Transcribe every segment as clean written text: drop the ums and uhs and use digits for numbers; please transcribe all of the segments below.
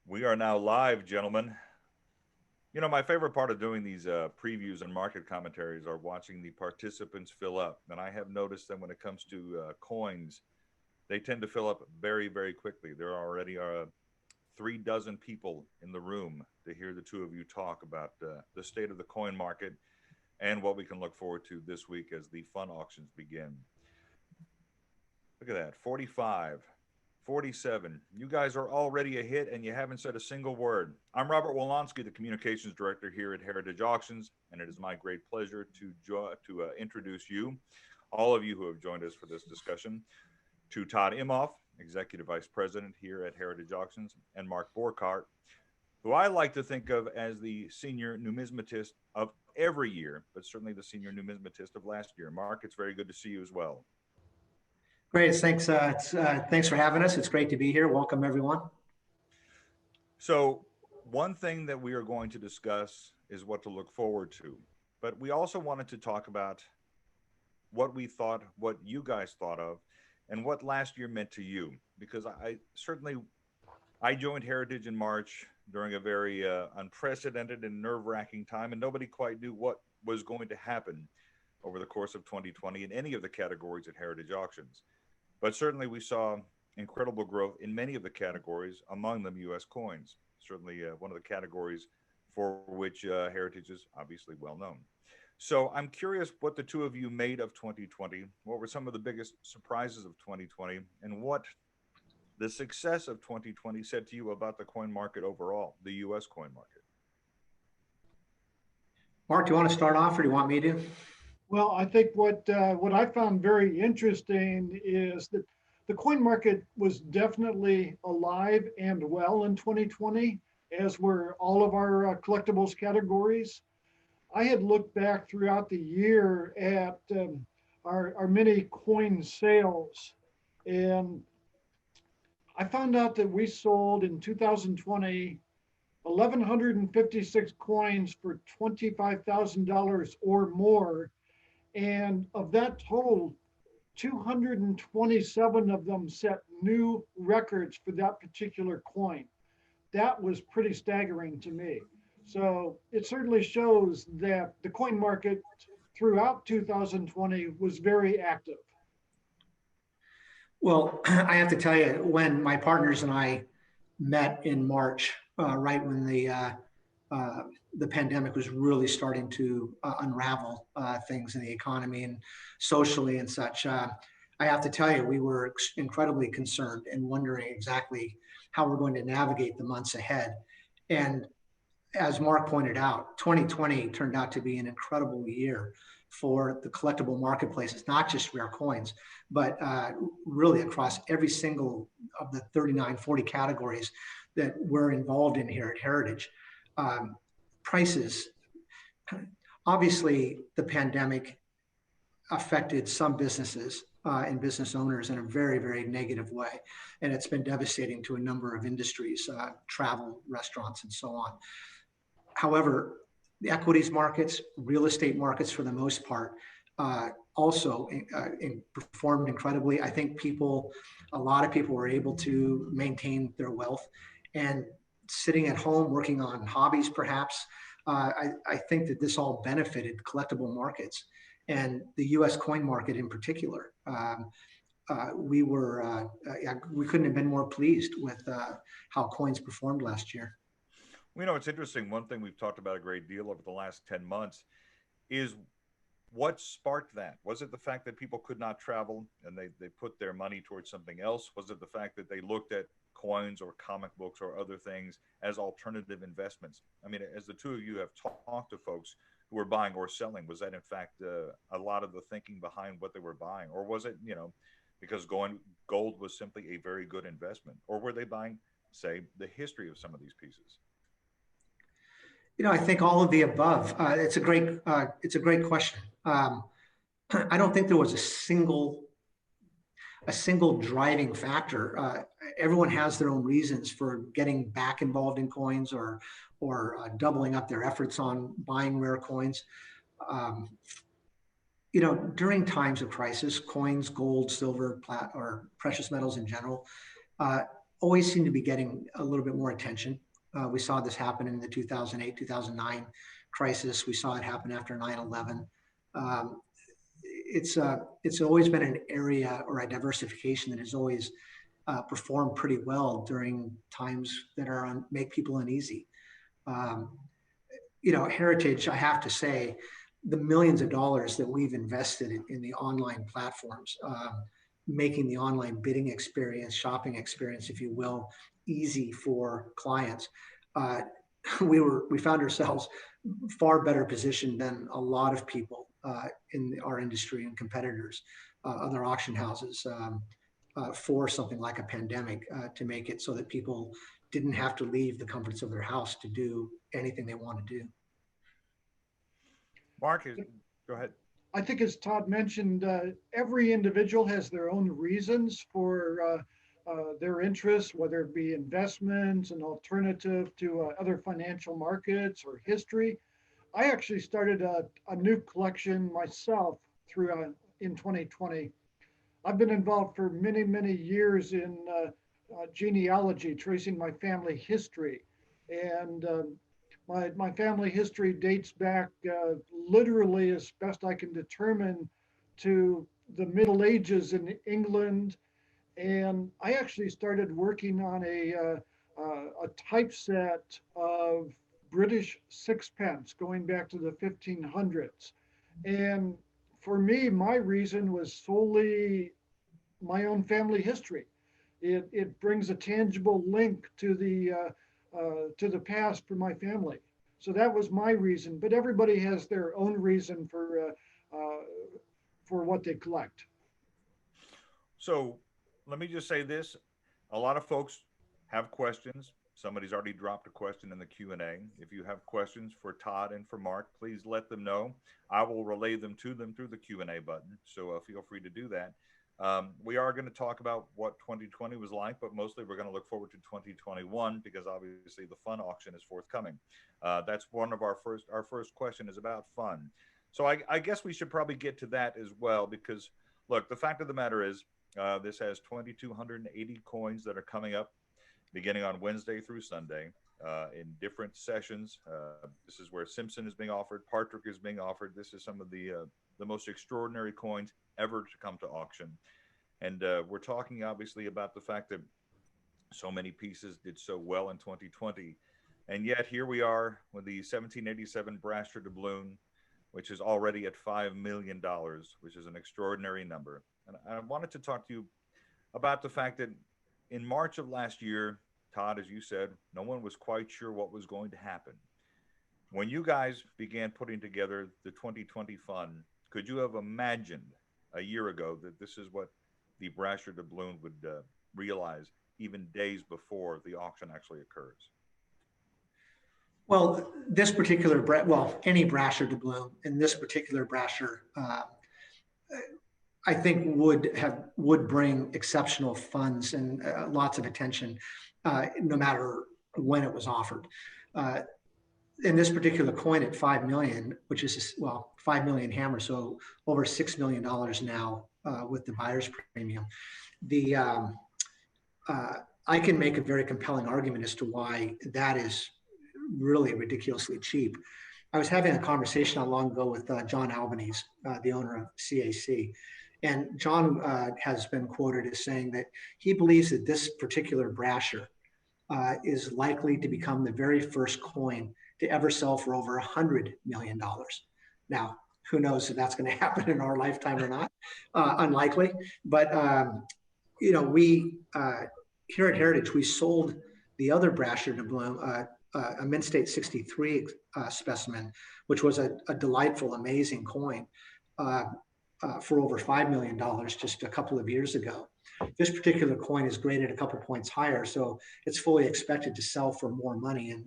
We are now live, gentlemen. You know, my favorite part of doing these previews and market commentaries are watching the participants fill up. And I have noticed that when it comes to coins, they tend to fill up very, very quickly. There are already 3 dozen people in the room to hear the two of you talk about the state of the coin market and what we can look forward to this week as the fun auctions begin. Look at that, 45, 47. You guys are already a hit and you haven't said a single word. I'm Robert Wolonsky, the communications director here at Heritage Auctions, and it is my great pleasure to introduce you, all of you who have joined us for this discussion, to Todd Imhoff, executive vice president here at Heritage Auctions, and Mark Borkart, who I like to think of as the senior numismatist of every year, but certainly the senior numismatist of last year. Mark, it's very good to see you as well. Great. Thanks for having us. It's great to be here. Welcome, everyone. So, one thing that we are going to discuss is what to look forward to. But we also wanted to talk about what we thought, what you guys thought of, and what last year meant to you. Because I joined Heritage in March during a very unprecedented and nerve-wracking time, and nobody quite knew what was going to happen over the course of 2020 in any of the categories at Heritage Auctions. But certainly we saw incredible growth in many of the categories, among them U.S. coins, certainly one of the categories for which Heritage is obviously well known. So I'm curious what the two of you made of 2020. What were some of the biggest surprises of 2020, and what the success of 2020 said to you about the coin market overall, the U.S. coin market? Mark, do you want to start off or do you want me to? Well, I think what I found very interesting is that the coin market was definitely alive and well in 2020, as were all of our collectibles categories. I had looked back throughout the year at our many coin sales, and I found out that we sold in 2020 1,156 coins for $25,000 or more. And of that total, 227 of them set new records for that particular coin. That was pretty staggering to me. So it certainly shows that the coin market throughout 2020 was very active. Well, I have to tell you, when my partners and I met in March, right when the pandemic was really starting to unravel things in the economy and socially and such, I have to tell you, we were incredibly concerned and wondering exactly how we're going to navigate the months ahead. And as Mark pointed out, 2020 turned out to be an incredible year for the collectible marketplaces, not just rare coins, but really across every single of the 39, 40 categories that we're involved in here at Heritage. Prices, obviously the pandemic affected some businesses and business owners in a very, very negative way. And it's been devastating to a number of industries, travel, restaurants, and so on. However, the equities markets, real estate markets for the most part, also performed incredibly. I think a lot of people were able to maintain their wealth and sitting at home working on hobbies perhaps. I think that this all benefited collectible markets and the U.S. coin market in particular. We couldn't have been more pleased with how coins performed last year. You know, it's interesting. One thing we've talked about a great deal over the last 10 months is what sparked that. Was it the fact that people could not travel and they put their money towards something else? Was it the fact that they looked at coins or comic books or other things as alternative investments? I mean, as the two of you have talked to folks who were buying or selling, was that in fact a lot of the thinking behind what they were buying? Or was it, because gold was simply a very good investment? Or were they buying, say, the history of some of these pieces? I think all of the above. It's a great question. I don't think there was a single driving factor. Everyone has their own reasons for getting back involved in coins or doubling up their efforts on buying rare coins. During times of crisis, coins, gold, silver, or precious metals in general, always seem to be getting a little bit more attention. We saw this happen in the 2008, 2009 crisis. We saw it happen after 9/11. Um, it's always been an area or a diversification that has always performed pretty well during times that make people uneasy. Um, Heritage, I have to say, the millions of dollars that we've invested in the online platforms, making the online bidding experience, shopping experience, if you will, easy for clients. We found ourselves far better positioned than a lot of people in our industry and competitors, other auction houses, for something like a pandemic, to make it so that people didn't have to leave the comforts of their house to do anything they want to do. Mark, go ahead. I think, as Todd mentioned, every individual has their own reasons for their interests, whether it be investments, an alternative to other financial markets, or history. I actually started a new collection myself in 2020. I've been involved for many, many years in genealogy, tracing my family history. And my family history dates back literally, as best I can determine, to the Middle Ages in England. And I actually started working on a typeset of British sixpence going back to the 1500s. And for me, my reason was solely my own family history. It brings a tangible link to the past for my family. So that was my reason. But everybody has their own reason for what they collect. So let me just say this: a lot of folks have questions. Somebody's already dropped a question in the Q&A. If you have questions for Todd and for Mark, please let them know. I will relay them to them through the Q&A button. So feel free to do that. We are going to talk about what 2020 was like, but mostly we're going to look forward to 2021 because obviously the fun auction is forthcoming. That's one of our first question is about fun. So I guess we should probably get to that as well, because look, the fact of the matter is this has 2,280 coins that are coming up beginning on Wednesday through Sunday in different sessions. This is where Simpson is being offered, Partrick is being offered. This is some of the most extraordinary coins ever to come to auction. And we're talking obviously about the fact that so many pieces did so well in 2020. And yet here we are with the 1787 Brasher doubloon, which is already at $5 million, which is an extraordinary number. And I wanted to talk to you about the fact that in March of last year, Todd, as you said, no one was quite sure what was going to happen. When you guys began putting together the 2020 fund, could you have imagined a year ago that this is what the Brasher doubloon would realize even days before the auction actually occurs? Well, this particular, any Brasher doubloon, and this particular Brasher, I think would bring exceptional funds and lots of attention, no matter when it was offered. In this particular coin at 5 million, which is 5 million hammer, so over $6 million now with the buyer's premium. I can make a very compelling argument as to why that is really ridiculously cheap. I was having a conversation not long ago with John Albanese, the owner of CAC. And John has been quoted as saying that he believes that this particular Brasher is likely to become the very first coin to ever sell for over $100 million. Now, who knows if that's going to happen in our lifetime or not? Unlikely. But, we here at Heritage, we sold the other Brasher doubloon, a Mint State 63 specimen, which was a delightful, amazing coin for over $5 million just a couple of years ago. This particular coin is graded a couple points higher, so it's fully expected to sell for more money, and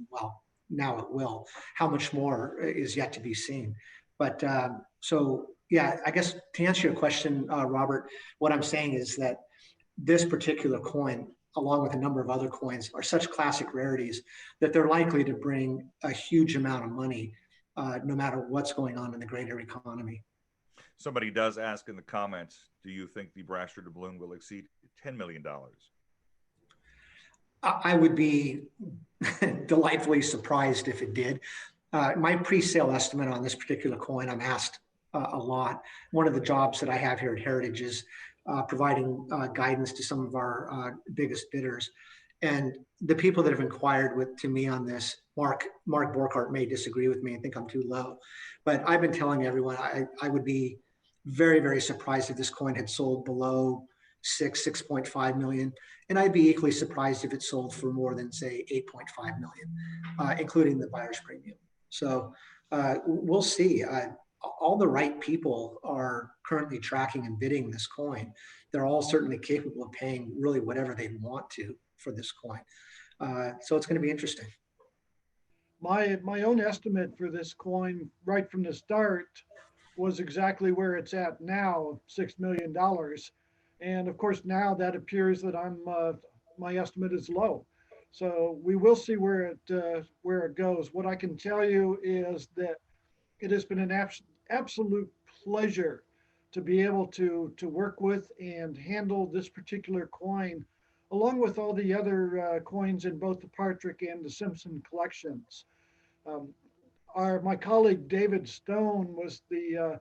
now it will. How much more is yet to be seen. But I guess to answer your question, Robert, what I'm saying is that this particular coin, along with a number of other coins, are such classic rarities that they're likely to bring a huge amount of money, no matter what's going on in the greater economy. Somebody does ask in the comments, do you think the Brasher doubloon will exceed $10 million? I would be delightfully surprised if it did. My pre-sale estimate on this particular coin, I'm asked a lot. One of the jobs that I have here at Heritage is providing guidance to some of our biggest bidders. And the people that have inquired to me on this, Mark Borchardt may disagree with me and think I'm too low, but I've been telling everyone I would be very, very surprised if this coin had sold below 6.5 million. And I'd be equally surprised if it sold for more than, say, 8.5 million, including the buyer's premium. So we'll see. All the right people are currently tracking and bidding this coin. They're all certainly capable of paying really whatever they want to for this coin. So it's going to be interesting. My own estimate for this coin right from the start was exactly where it's at now, $6 million. And of course, now that appears that my estimate is low. So we will see where it goes. What I can tell you is that it has been an absolute pleasure to be able to work with and handle this particular coin, along with all the other coins in both the Partrick and the Simpson collections. My colleague David Stone was the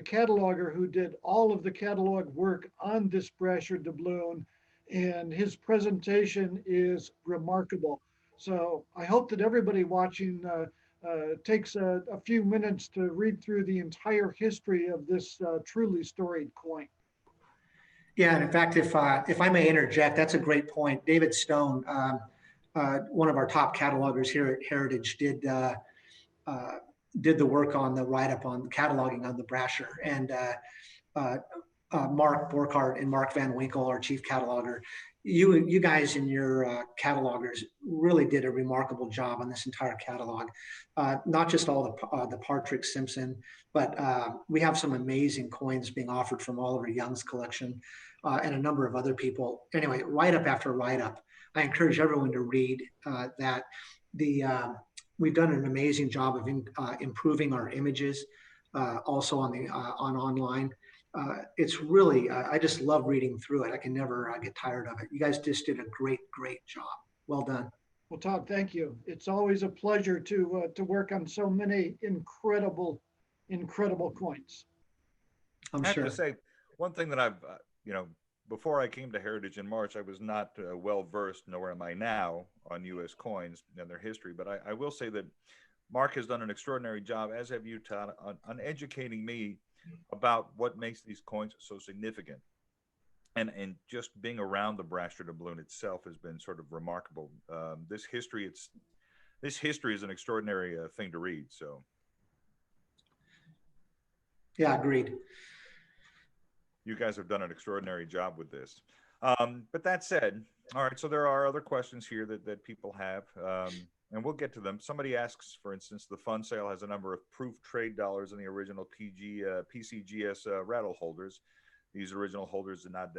cataloger who did all of the catalog work on this Brasher doubloon, and his presentation is remarkable. So I hope that everybody watching takes a few minutes to read through the entire history of this truly storied coin. Yeah, and in fact, if I may interject, that's a great point. David Stone, one of our top catalogers here at Heritage, did the work on the write-up on cataloging on the Brasher, and Mark Borchardt and Mark Van Winkle, our chief cataloger. You guys and your catalogers really did a remarkable job on this entire catalog. Not just all the Partrick Simpson, but we have some amazing coins being offered from Oliver Young's collection and a number of other people. Anyway, write-up after write-up. I encourage everyone to read that. We've done an amazing job of improving our images, also on online. It's really, I just love reading through it. I can never get tired of it. You guys just did a great job. Well done. Well, Todd, thank you. It's always a pleasure to work on so many incredible coins. I'm sure. I have to say, one thing that I've, before I came to Heritage in March, I was not well versed, nor am I now, on U.S. coins and their history. But I will say that Mark has done an extraordinary job, as have you, Todd, on educating me about what makes these coins so significant. And just being around the Brasher doubloon itself has been sort of remarkable. This history is an extraordinary thing to read. So, yeah, agreed. You guys have done an extraordinary job with this. But that said, all right, so there are other questions here that people have, and we'll get to them. Somebody asks, for instance, the fund sale has a number of proof trade dollars in the original PCGS rattle holders. These original holders did not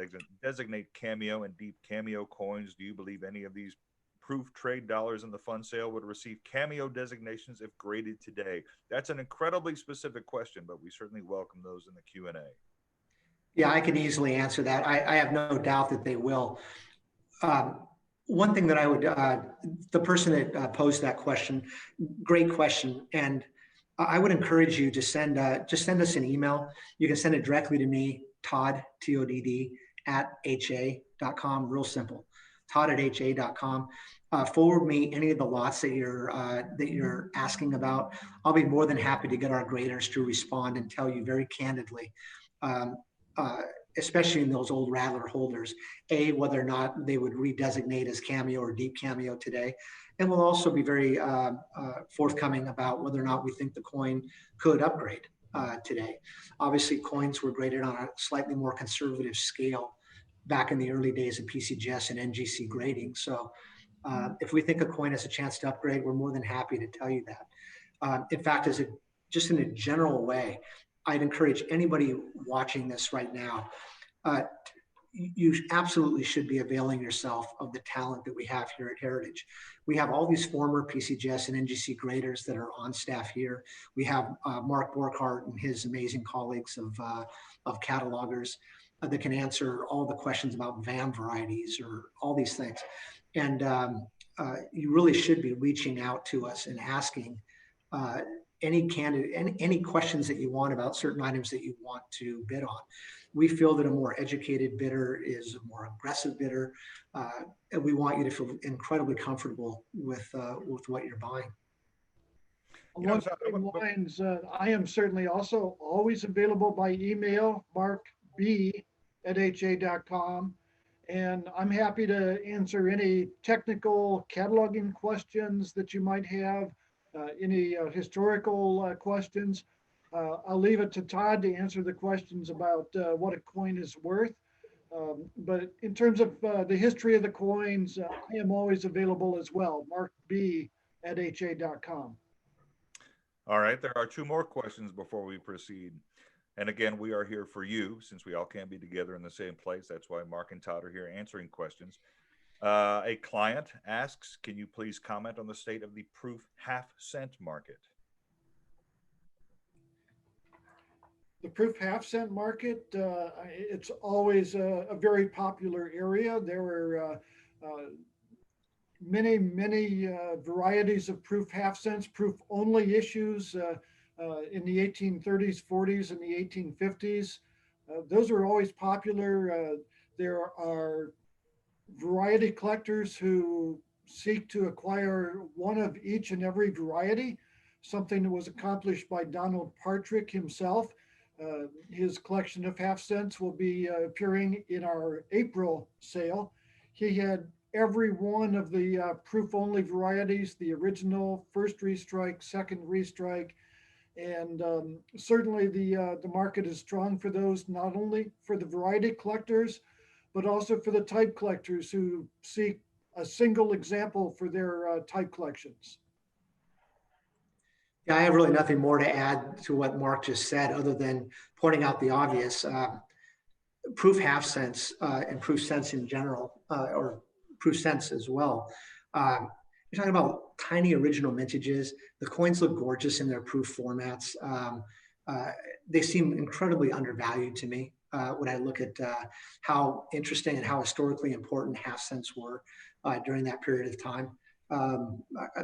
designate Cameo and Deep Cameo coins. Do you believe any of these proof trade dollars in the fund sale would receive Cameo designations if graded today? That's an incredibly specific question, but we certainly welcome those in the Q&A. Yeah, I can easily answer that. I have no doubt that they will. One thing that I would, the person that posed that question, great question. And I would encourage you to just send us an email. You can send it directly to me, Todd, T-O-D-D, @ha.com, real simple, Todd@ha.com. Forward me any of the lots that you're asking about. I'll be more than happy to get our graders to respond and tell you very candidly, especially in those old Rattler holders, whether or not they would redesignate as Cameo or Deep Cameo today. And we'll also be very forthcoming about whether or not we think the coin could upgrade today. Obviously, coins were graded on a slightly more conservative scale back in the early days of PCGS and NGC grading. So if we think a coin has a chance to upgrade, we're more than happy to tell you that. In fact, just in a general way, I'd encourage anybody watching this right now, you absolutely should be availing yourself of the talent that we have here at Heritage. We have all these former PCGS and NGC graders that are on staff here. We have Mark Borchardt and his amazing colleagues of catalogers that can answer all the questions about VAM varieties or all these things. And you really should be reaching out to us and asking any candidate, any questions that you want about certain items that you want to bid on. We feel that a more educated bidder is a more aggressive bidder, and we want you to feel incredibly comfortable with what you're buying. Along the same lines, I am certainly also always available by email, markb@ha.com. And I'm happy to answer any technical cataloging questions that you might have, any historical questions. I'll leave it to Todd to answer the questions about what a coin is worth. But in terms of the history of the coins, I am always available as well, markb@ha.com. All right, there are two more questions before we proceed. And again, we are here for you since we all can't be together in the same place. That's why Mark and Todd are here answering questions. A client asks, can you please comment on the state of the proof half-cent market? The proof half-cent market, it's always a very popular area. There are many varieties of proof half-cents, proof-only issues in the 1830s, 40s, and the 1850s. Those are always popular. There are variety collectors who seek to acquire one of each and every variety, something that was accomplished by Donald Partrick himself. His collection of half-cents will be appearing in our April sale. He had every one of the proof-only varieties, the original, first restrike, second restrike, and certainly the market is strong for those, not only for the variety collectors, but also for the type collectors who seek a single example for their type collections. Yeah, I have really nothing more to add to what Mark just said, other than pointing out the obvious. Proof half-cents and proof cents in general, or proof cents as well. You're talking about tiny original mintages. The coins look gorgeous in their proof formats. They seem incredibly undervalued to me when I look at how interesting and how historically important half-cents were during that period of time.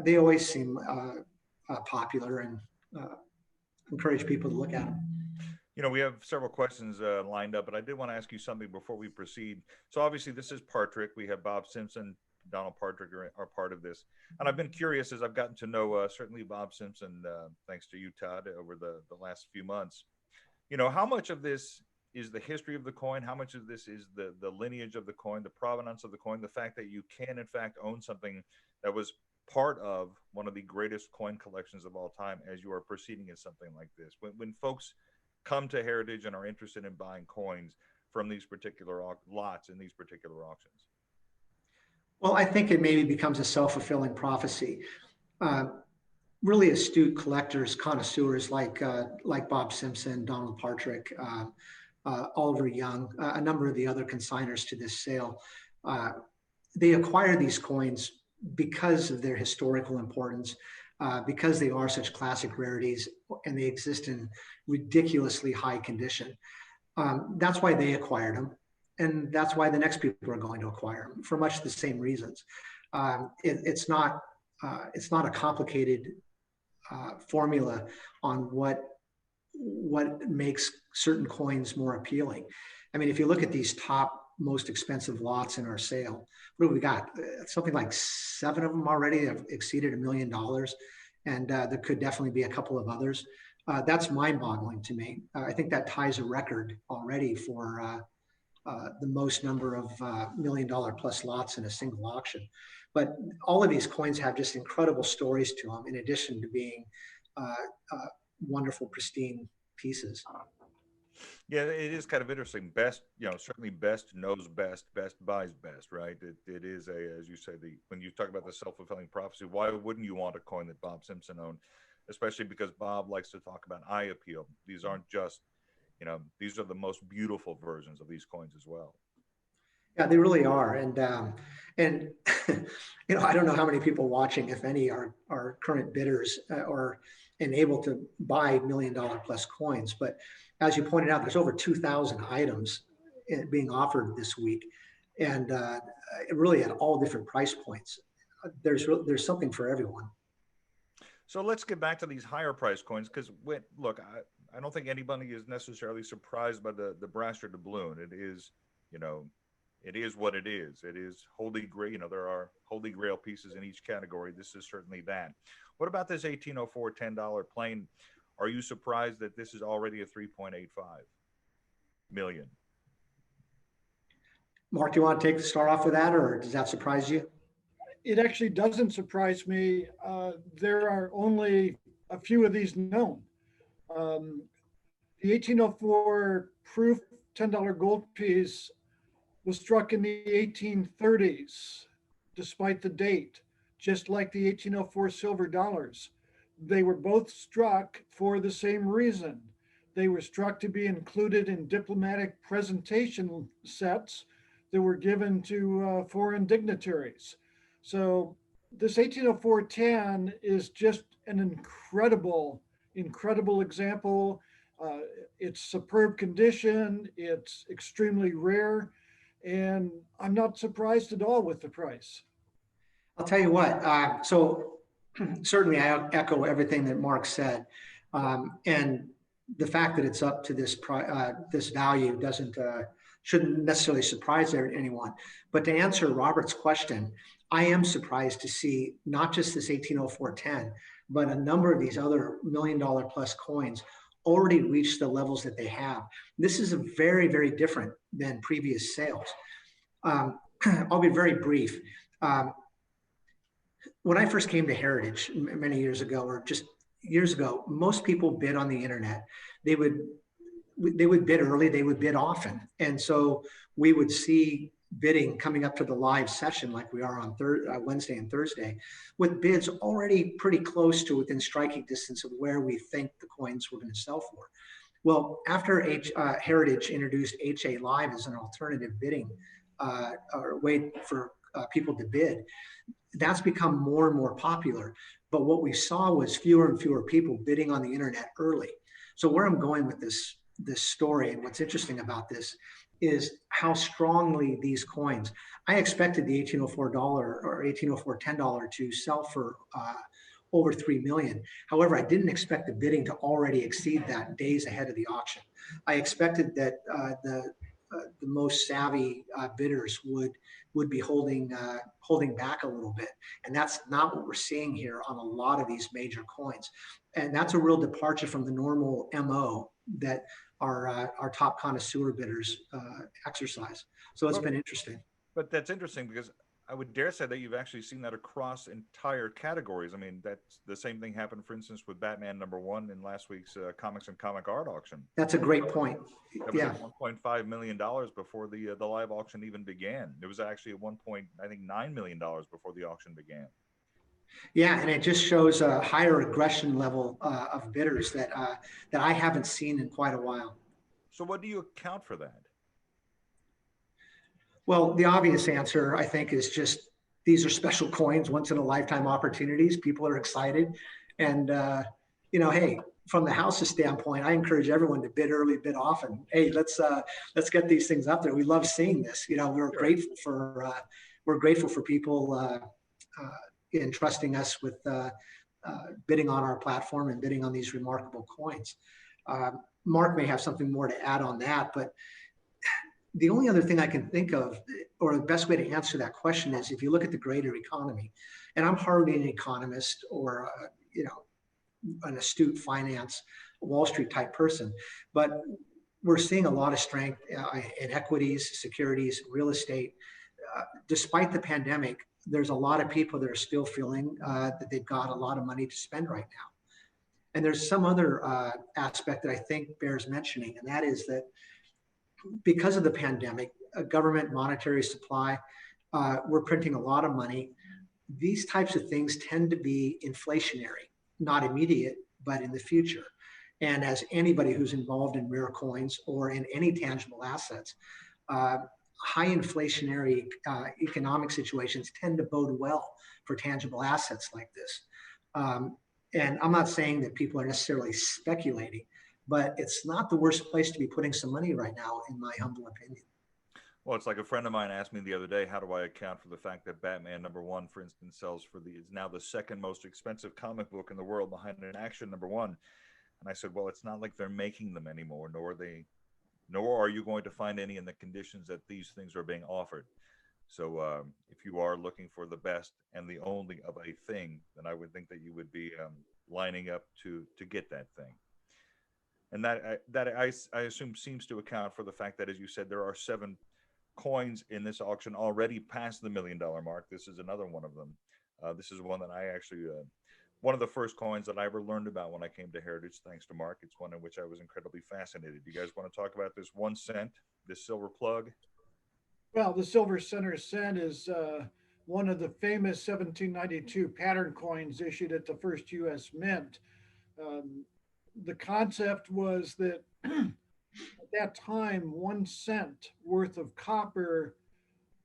They always seem popular, and encourage people to look at them. You know, we have several questions lined up, but I did want to ask you something before we proceed. So obviously this is Partrick. We have Bob Simpson, Donald Partrick are part of this. And I've been curious as I've gotten to know certainly Bob Simpson, thanks to you, Todd, over the last few months. You know, how much of this is the history of the coin? How much of this is the lineage of the coin, the provenance of the coin, the fact that you can in fact own something that was part of one of the greatest coin collections of all time as you are proceeding in something like this? When folks come to Heritage and are interested in buying coins from these particular lots in these particular auctions? Well, I think it maybe becomes a self-fulfilling prophecy. Really astute collectors, connoisseurs like Bob Simpson, Donald Partrick, Oliver Young, a number of the other consigners to this sale, they acquire these coins because of their historical importance, because they are such classic rarities and they exist in ridiculously high condition. That's why they acquired them. And that's why the next people are going to acquire them for much the same reasons. It's not a complicated formula on what makes certain coins more appealing. I mean, if you look at these top most expensive lots in our sale, what have we got? Something like 7 of them already have exceeded $1 million, and there could definitely be a couple of others. That's mind-boggling to me. I think that ties a record already for the most number of $1 million plus lots in a single auction. But all of these coins have just incredible stories to them, in addition to being wonderful, pristine pieces. Yeah, it is kind of interesting. Best, you know, certainly best knows best, best buys best, right? It is as you say, when you talk about the self-fulfilling prophecy, why wouldn't you want a coin that Bob Simpson owned? Especially because Bob likes to talk about eye appeal. These aren't just, you know, these are the most beautiful versions of these coins as well. Yeah, they really are. And you know, I don't know how many people watching, if any, are current bidders or able to buy $1 million plus coins. But as you pointed out, there's over 2,000 items being offered this week. and really at all different price points. There's something for everyone. So let's get back to these higher price coins because look, I don't think anybody is necessarily surprised by the Brasher doubloon. It is, it is what it is. It is holy grail. There are holy grail pieces in each category. This is certainly that. What about this 1804 $10 plain? Are you surprised that this is already a 3.85 million? Mark, do you want to start off with that, or does that surprise you? It actually doesn't surprise me. There are only a few of these known. The 1804 proof $10 gold piece was struck in the 1830s, despite the date, just like the 1804 silver dollars. They were both struck for the same reason. They were struck to be included in diplomatic presentation sets that were given to foreign dignitaries. So this 1804-10 is just an incredible example. It's superb condition. It's extremely rare. And I'm not surprised at all with the price. I'll tell you what, so certainly I echo everything that Mark said. And the fact that it's up to this value shouldn't necessarily surprise anyone. But to answer Robert's question, I am surprised to see not just this 1804-10, but a number of these other $1 million plus coins already reach the levels that they have. This is very, very different than previous sales. I'll be very brief. When I first came to Heritage many years ago, or just years ago, most people bid on the internet. They would bid early, they would bid often. And so we would see bidding coming up to the live session like we are on Wednesday and Thursday, with bids already pretty close to within striking distance of where we think the coins were going to sell for. Well, after Heritage introduced HA Live as an alternative bidding or way for people to bid, that's become more and more popular. But what we saw was fewer and fewer people bidding on the internet early. So where I'm going with this story, and what's interesting about this, is how strongly these coins. I expected the $1804 or $1804 $10 to sell for over 3 million. However, I didn't expect the bidding to already exceed that days ahead of the auction. I expected that the most savvy bidders would be holding back a little bit, and that's not what we're seeing here on a lot of these major coins. And that's a real departure from the normal MO that our top connoisseur bidders exercise. So it's been interesting. But that's interesting because I would dare say that you've actually seen that across entire categories. I mean, that's the same thing happened, for instance, with Batman #1 in last week's Comics and Comic Art auction. That's a great point. That was at $1.5 million before the live auction even began. It was actually at $9 million before the auction began. Yeah, and it just shows a higher aggression level of bidders that I haven't seen in quite a while. So what do you account for that? Well, the obvious answer, I think, is just these are special coins, once in a lifetime opportunities. People are excited. And, hey, from the house's standpoint, I encourage everyone to bid early, bid often. Hey, let's get these things up there. We love seeing this. We're grateful for people entrusting us with bidding on our platform and bidding on these remarkable coins. Mark may have something more to add on that, but the only other thing I can think of, or the best way to answer that question, is if you look at the greater economy, and I'm hardly an economist or an astute finance Wall Street type person, but we're seeing a lot of strength in equities, securities, real estate. Despite the pandemic, there's a lot of people that are still feeling that they've got a lot of money to spend right now. And there's some other aspect that I think bears mentioning, and that is that because of the pandemic, government monetary supply, we're printing a lot of money. These types of things tend to be inflationary, not immediate, but in the future. And as anybody who's involved in rare coins or in any tangible assets, high inflationary economic situations tend to bode well for tangible assets like this. And I'm not saying that people are necessarily speculating, but it's not the worst place to be putting some money right now, in my humble opinion. Well, it's like a friend of mine asked me the other day, how do I account for the fact that Batman #1, for instance, sells for the is now the second most expensive comic book in the world behind an action #1? And I said, well, it's not like they're making them anymore, nor are you going to find any in the conditions that these things are being offered. So if you are looking for the best and the only of a thing, then I would think that you would be lining up to get that thing. And I assume seems to account for the fact that, as you said, there are 7 coins in this auction already past the $1 million mark. This is another one of them. This is one that I actually one of the first coins that I ever learned about when I came to Heritage, thanks to Mark. It's one in which I was incredibly fascinated. You guys want to talk about this 1 cent, this silver plug? Well, the silver center cent is one of the famous 1792 pattern coins issued at the first U.S. Mint. Um, the concept was that at that time, 1 cent worth of copper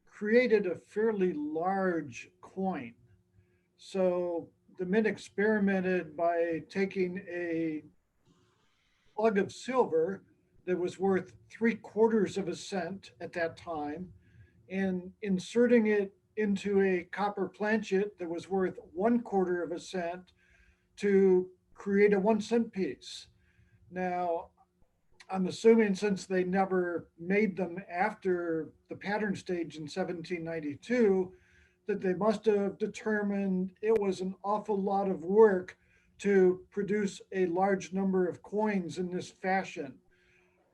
created a fairly large coin. So the Mint experimented by taking a plug of silver that was worth 3/4 of a cent at that time and inserting it into a copper planchet that was worth 1/4 of a cent to create a 1 cent piece. Now, I'm assuming since they never made them after the pattern stage in 1792, that they must have determined it was an awful lot of work to produce a large number of coins in this fashion.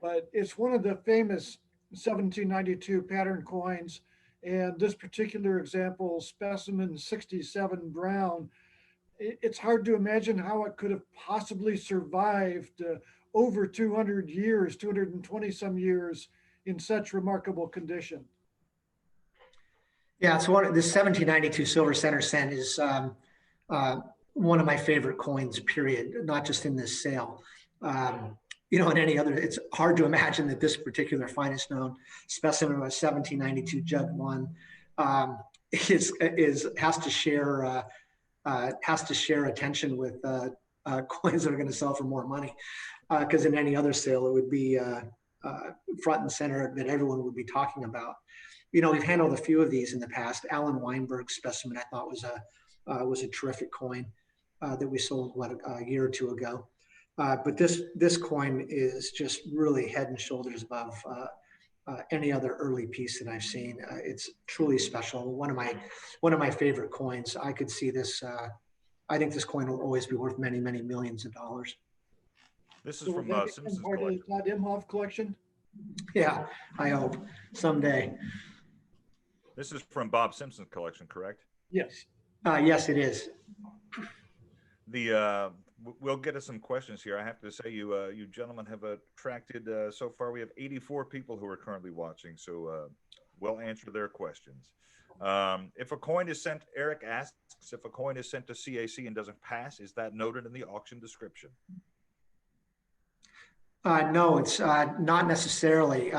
But it's one of the famous 1792 pattern coins. And this particular example, specimen 67 Brown, it's hard to imagine how it could have possibly survived over 200 years, 220 some years in such remarkable condition. Yeah, it's the 1792 silver center cent is uh, one of my favorite coins, period, not just in this sale. In any other, it's hard to imagine that this particular finest known specimen of a 1792 Jug 1 is has to share attention with coins that are going to sell for more money. Because in any other sale, it would be front and center that everyone would be talking about. We've handled a few of these in the past. Alan Weinberg's specimen I thought was a terrific coin that we sold a year or two ago. But this coin is just really head and shoulders above any other early piece that I've seen. It's truly special. One of my favorite coins. I could see this. I think this coin will always be worth many, many millions of dollars. This is So from Simpson's part of the Todd Imhoff collection. Yeah, I hope someday. This is from Bob Simpson's collection, correct? Yes. Yes, it is. We'll get to some questions here. I have to say, you gentlemen have attracted so far. We have 84 people who are currently watching, so we'll answer their questions. If a coin is sent, Eric asks, if a coin is sent to CAC and doesn't pass, is that noted in the auction description? No, it's not necessarily.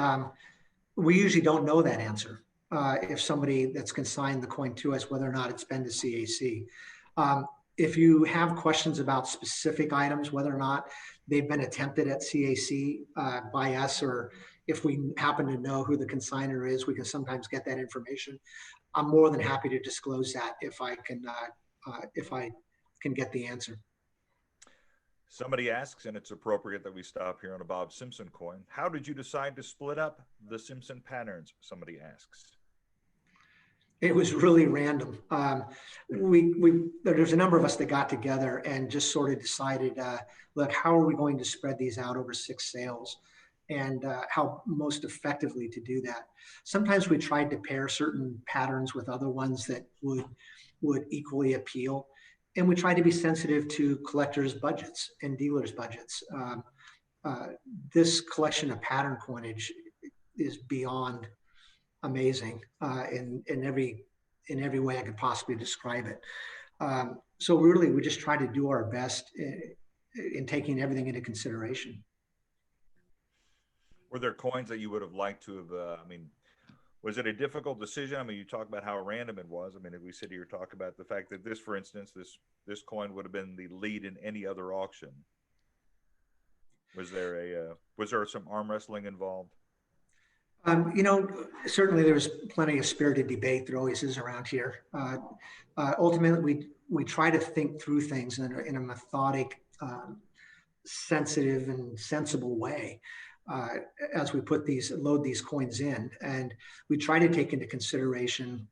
We usually don't know that answer. If somebody that's consigned the coin to us, whether or not it's been to CAC. If you have questions about specific items, whether or not they've been attempted at CAC by us, or if we happen to know who the consigner is, we can sometimes get that information. I'm more than happy to disclose that if I can get the answer. Somebody asks, and it's appropriate that we stop here on a Bob Simpson coin. How did you decide to split up the Simpson patterns? Somebody asks. It was really random. There's a number of us that got together and just sort of decided, look, how are we going to spread these out over 6 sales, and how most effectively to do that. Sometimes we tried to pair certain patterns with other ones that would equally appeal. And we try to be sensitive to collectors' budgets and dealers' budgets. This collection of pattern coinage is beyond amazing in every way I could possibly describe it. So really, we just try to do our best in taking everything into consideration. Were there coins that you would have liked to have? Was it a difficult decision? I mean, you talk about how random it was. I mean, if we sit here talk about the fact that this, for instance, this coin would have been the lead in any other auction. Was there some arm wrestling involved? You know, certainly there was plenty of spirited debate. There always is around here. Ultimately, we try to think through things in a methodic, sensitive, and sensible way uh, as we load these coins in, and we try to take into consideration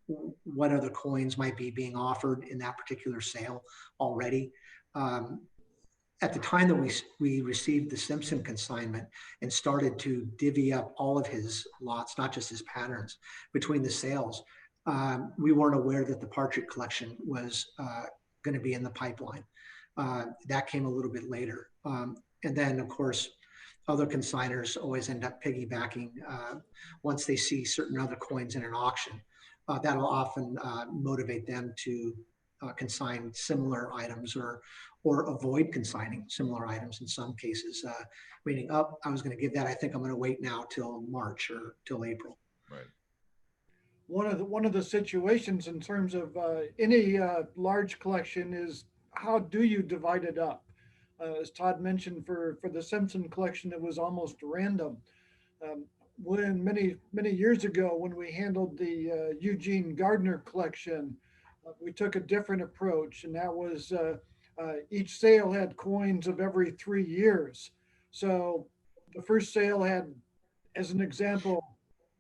what other coins might be being offered in that particular sale already. Um, at the time that we received the Simpson consignment and started to divvy up all of his lots, not just his patterns, between the sales, we weren't aware that the Partridge collection was going to be in the pipeline. That came a little bit later. And then, of course, other consigners always end up piggybacking once they see certain other coins in an auction. That'll often motivate them to consign similar items or avoid consigning similar items in some cases, meaning, oh, I was going to give that. I think I'm going to wait now till March or till April. Right. One of the situations in terms of any large collection is how do you divide it up? As Todd mentioned, for the Simpson collection, it was almost random. When many years ago, when we handled the Eugene Gardner collection, we took a different approach, and that was each sale had coins of every 3 years. So the first sale had, as an example,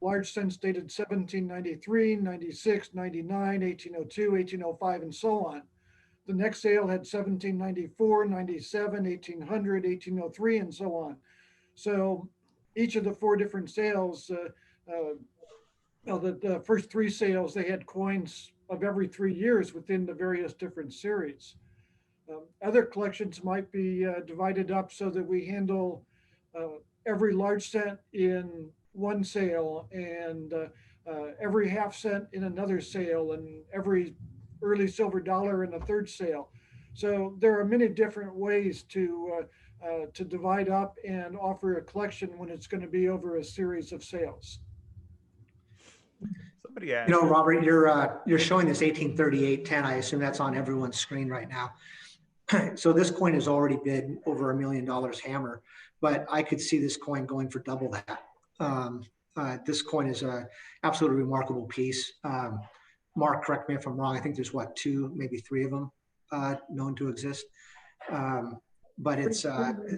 large cents dated 1793, 96, 99, 1802, 1805, and so on. The next sale had 1794, 97, 1800, 1803, and so on. So each of the 4 different sales, the first 3 sales, they had coins of every 3 years within the various different series. Other collections might be divided up so that we handle every large cent in one sale and every half cent in another sale and every early silver dollar in a third sale. So there are many different ways to divide up and offer a collection when it's going to be over a series of sales. Somebody asked. You know, Robert, you're showing this 1838.10. I assume that's on everyone's screen right now. So this coin has already bid over $1 million hammer, but I could see this coin going for double that. This coin is a absolutely remarkable piece. Mark, correct me if I'm wrong. I think there's 2, maybe 3 of them known to exist. But it's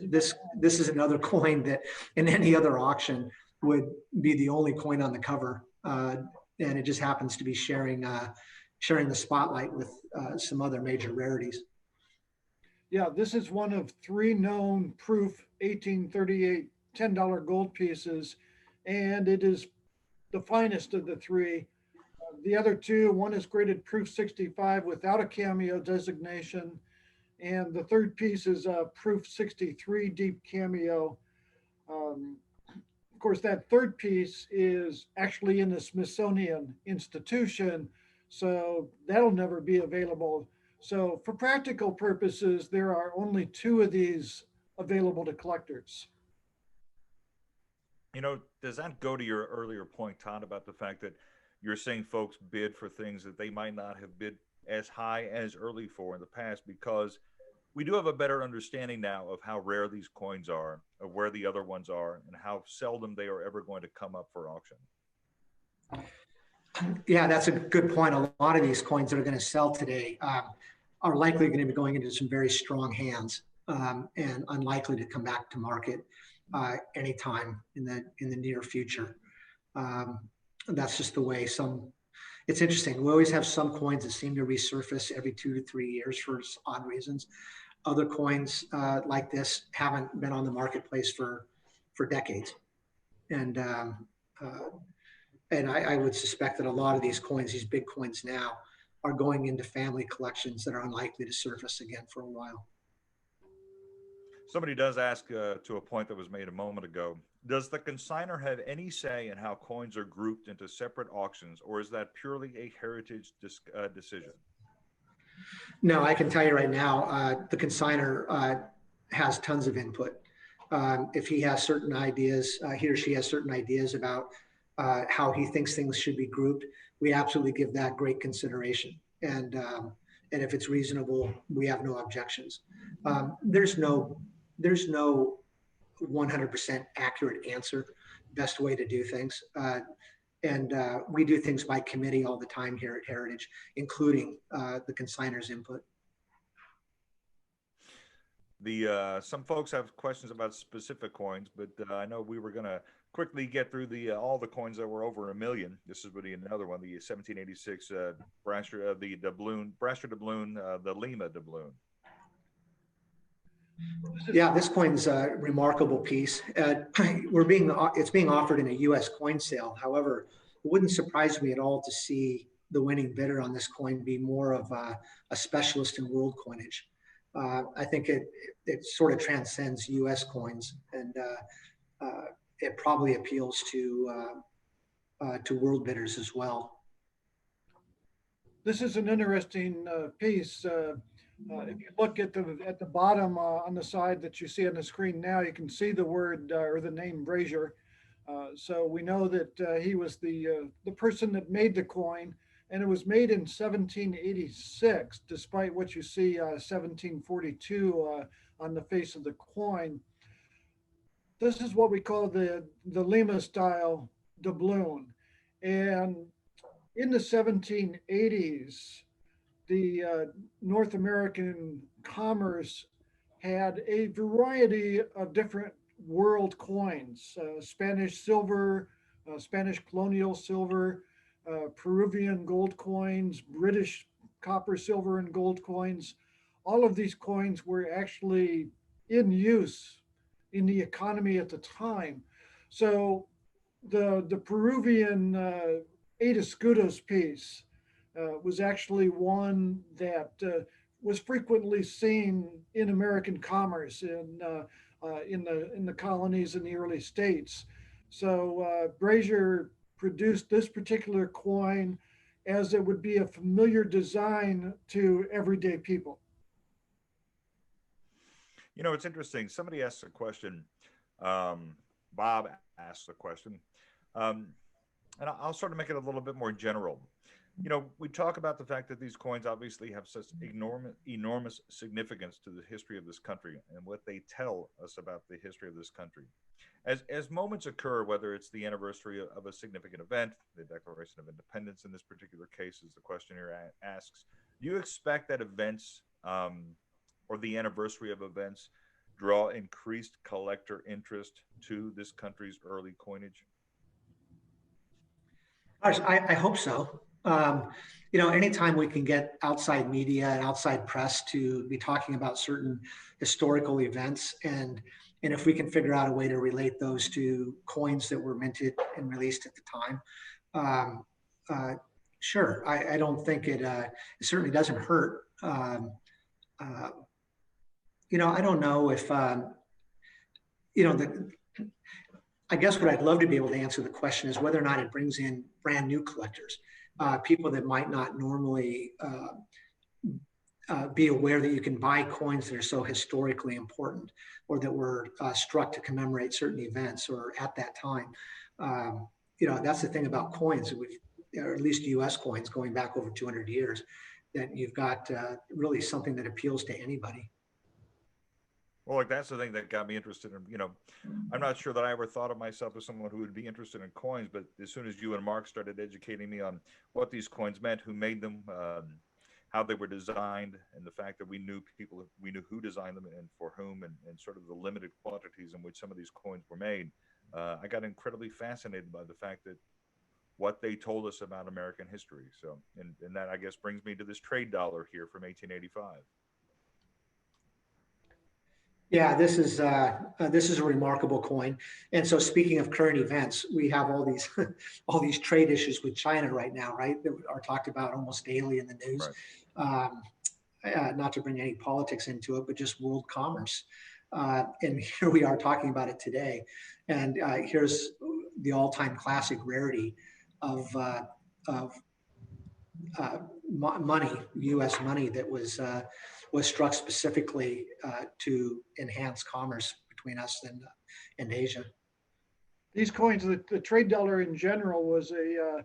this is another coin that in any other auction would be the only coin on the cover, and it just happens to be sharing the spotlight with some other major rarities. Yeah, this is one of 3 known proof 1838 $10 gold pieces, and it is the finest of the 3. The other 2, one is graded proof 65 without a cameo designation, and the third piece is a proof 63 deep cameo. Of course, that third piece is actually in the Smithsonian Institution, so that'll never be available. So for practical purposes, there are only 2 of these available to collectors. You know, does that go to your earlier point, Todd, about the fact that you're seeing folks bid for things that they might not have bid as high as early for in the past, because we do have a better understanding now of how rare these coins are, of where the other ones are, and how seldom they are ever going to come up for auction. Yeah, that's a good point. A lot of these coins that are going to sell today are likely going to be going into some very strong hands and unlikely to come back to market anytime in the near future. That's just the way it's interesting. We always have some coins that seem to resurface every 2 to 3 years for odd reasons. Other coins like this haven't been on the marketplace for decades. And I would suspect that a lot of these coins, these big coins now, are going into family collections that are unlikely to surface again for a while. Somebody does ask to a point that was made a moment ago, does the consignor have any say in how coins are grouped into separate auctions, or is that purely a heritage decision? No, I can tell you right now, the consignor has tons of input. If he has certain ideas, he or she has certain ideas about how he thinks things should be grouped, we absolutely give that great consideration. And if it's reasonable, we have no objections. There's no 100% accurate answer best way to do things. And we do things by committee all the time here at Heritage, including the consigners' input. Some folks have questions about specific coins, but I know we were going to quickly get through all the coins that were over $1 million. This is really another one, the 1786 Brasher, the doubloon, Brasher doubloon, the Lima doubloon. Yeah, this coin's a remarkable piece. It's being offered in a U.S. coin sale. However, it wouldn't surprise me at all to see the winning bidder on this coin be more of a specialist in world coinage. I think it sort of transcends U.S. coins, and it probably appeals to world bidders as well. This is an interesting piece. If you look at the bottom on the side that you see on the screen now, you can see the word or the name Brazier. So we know that he was the person that made the coin, and it was made in 1786, despite what you see 1742 on the face of the coin. This is what we call the Lima style doubloon, and in the 1780s, the North American commerce had a variety of different world coins, Spanish silver, Spanish colonial silver, Peruvian gold coins, British copper, silver, and gold coins. All of these coins were actually in use in the economy at the time. So the Peruvian 8 escudos piece was actually one that was frequently seen in American commerce in the colonies in the early states. So Brazier produced this particular coin as it would be a familiar design to everyday people. You know, it's interesting. Somebody asked a question. Bob asked a question. And I'll sort of make it a little bit more general. You know, we talk about the fact that these coins obviously have such enormous significance to the history of this country and what they tell us about the history of this country. As moments occur, whether it's the anniversary of a significant event, the Declaration of Independence in this particular case, as the questioner asks, do you expect that events or the anniversary of events draw increased collector interest to this country's early coinage? I hope so. You know, anytime we can get outside media and outside press to be talking about certain historical events, and if we can figure out a way to relate those to coins that were minted and released at the time, sure. I don't think it certainly doesn't hurt. You know, I don't know if you know, I guess what I'd love to be able to answer the question is whether or not it brings in brand new collectors, people that might not normally be aware that you can buy coins that are so historically important or that were struck to commemorate certain events or at that time. You know, that's the thing about coins, or at least US coins going back over 200 years, that you've got really something that appeals to anybody. Well, like that's the thing that got me interested in, you know, I'm not sure that I ever thought of myself as someone who would be interested in coins, but as soon as you and Mark started educating me on what these coins meant, who made them, how they were designed, and the fact that we knew who designed them and for whom, and sort of the limited quantities in which some of these coins were made, I got incredibly fascinated by the fact that what they told us about American history. So, and that I guess brings me to this trade dollar here from 1885. Yeah, this is a remarkable coin. And so, speaking of current events, we have all these all these trade issues with China right now, right? That are talked about almost daily in the news. Right. Not to bring any politics into it, but just world commerce. And here we are talking about it today. And here's the all-time classic rarity of money, U.S. money that was struck specifically to enhance commerce between us and Asia. These coins, the trade dollar in general, was a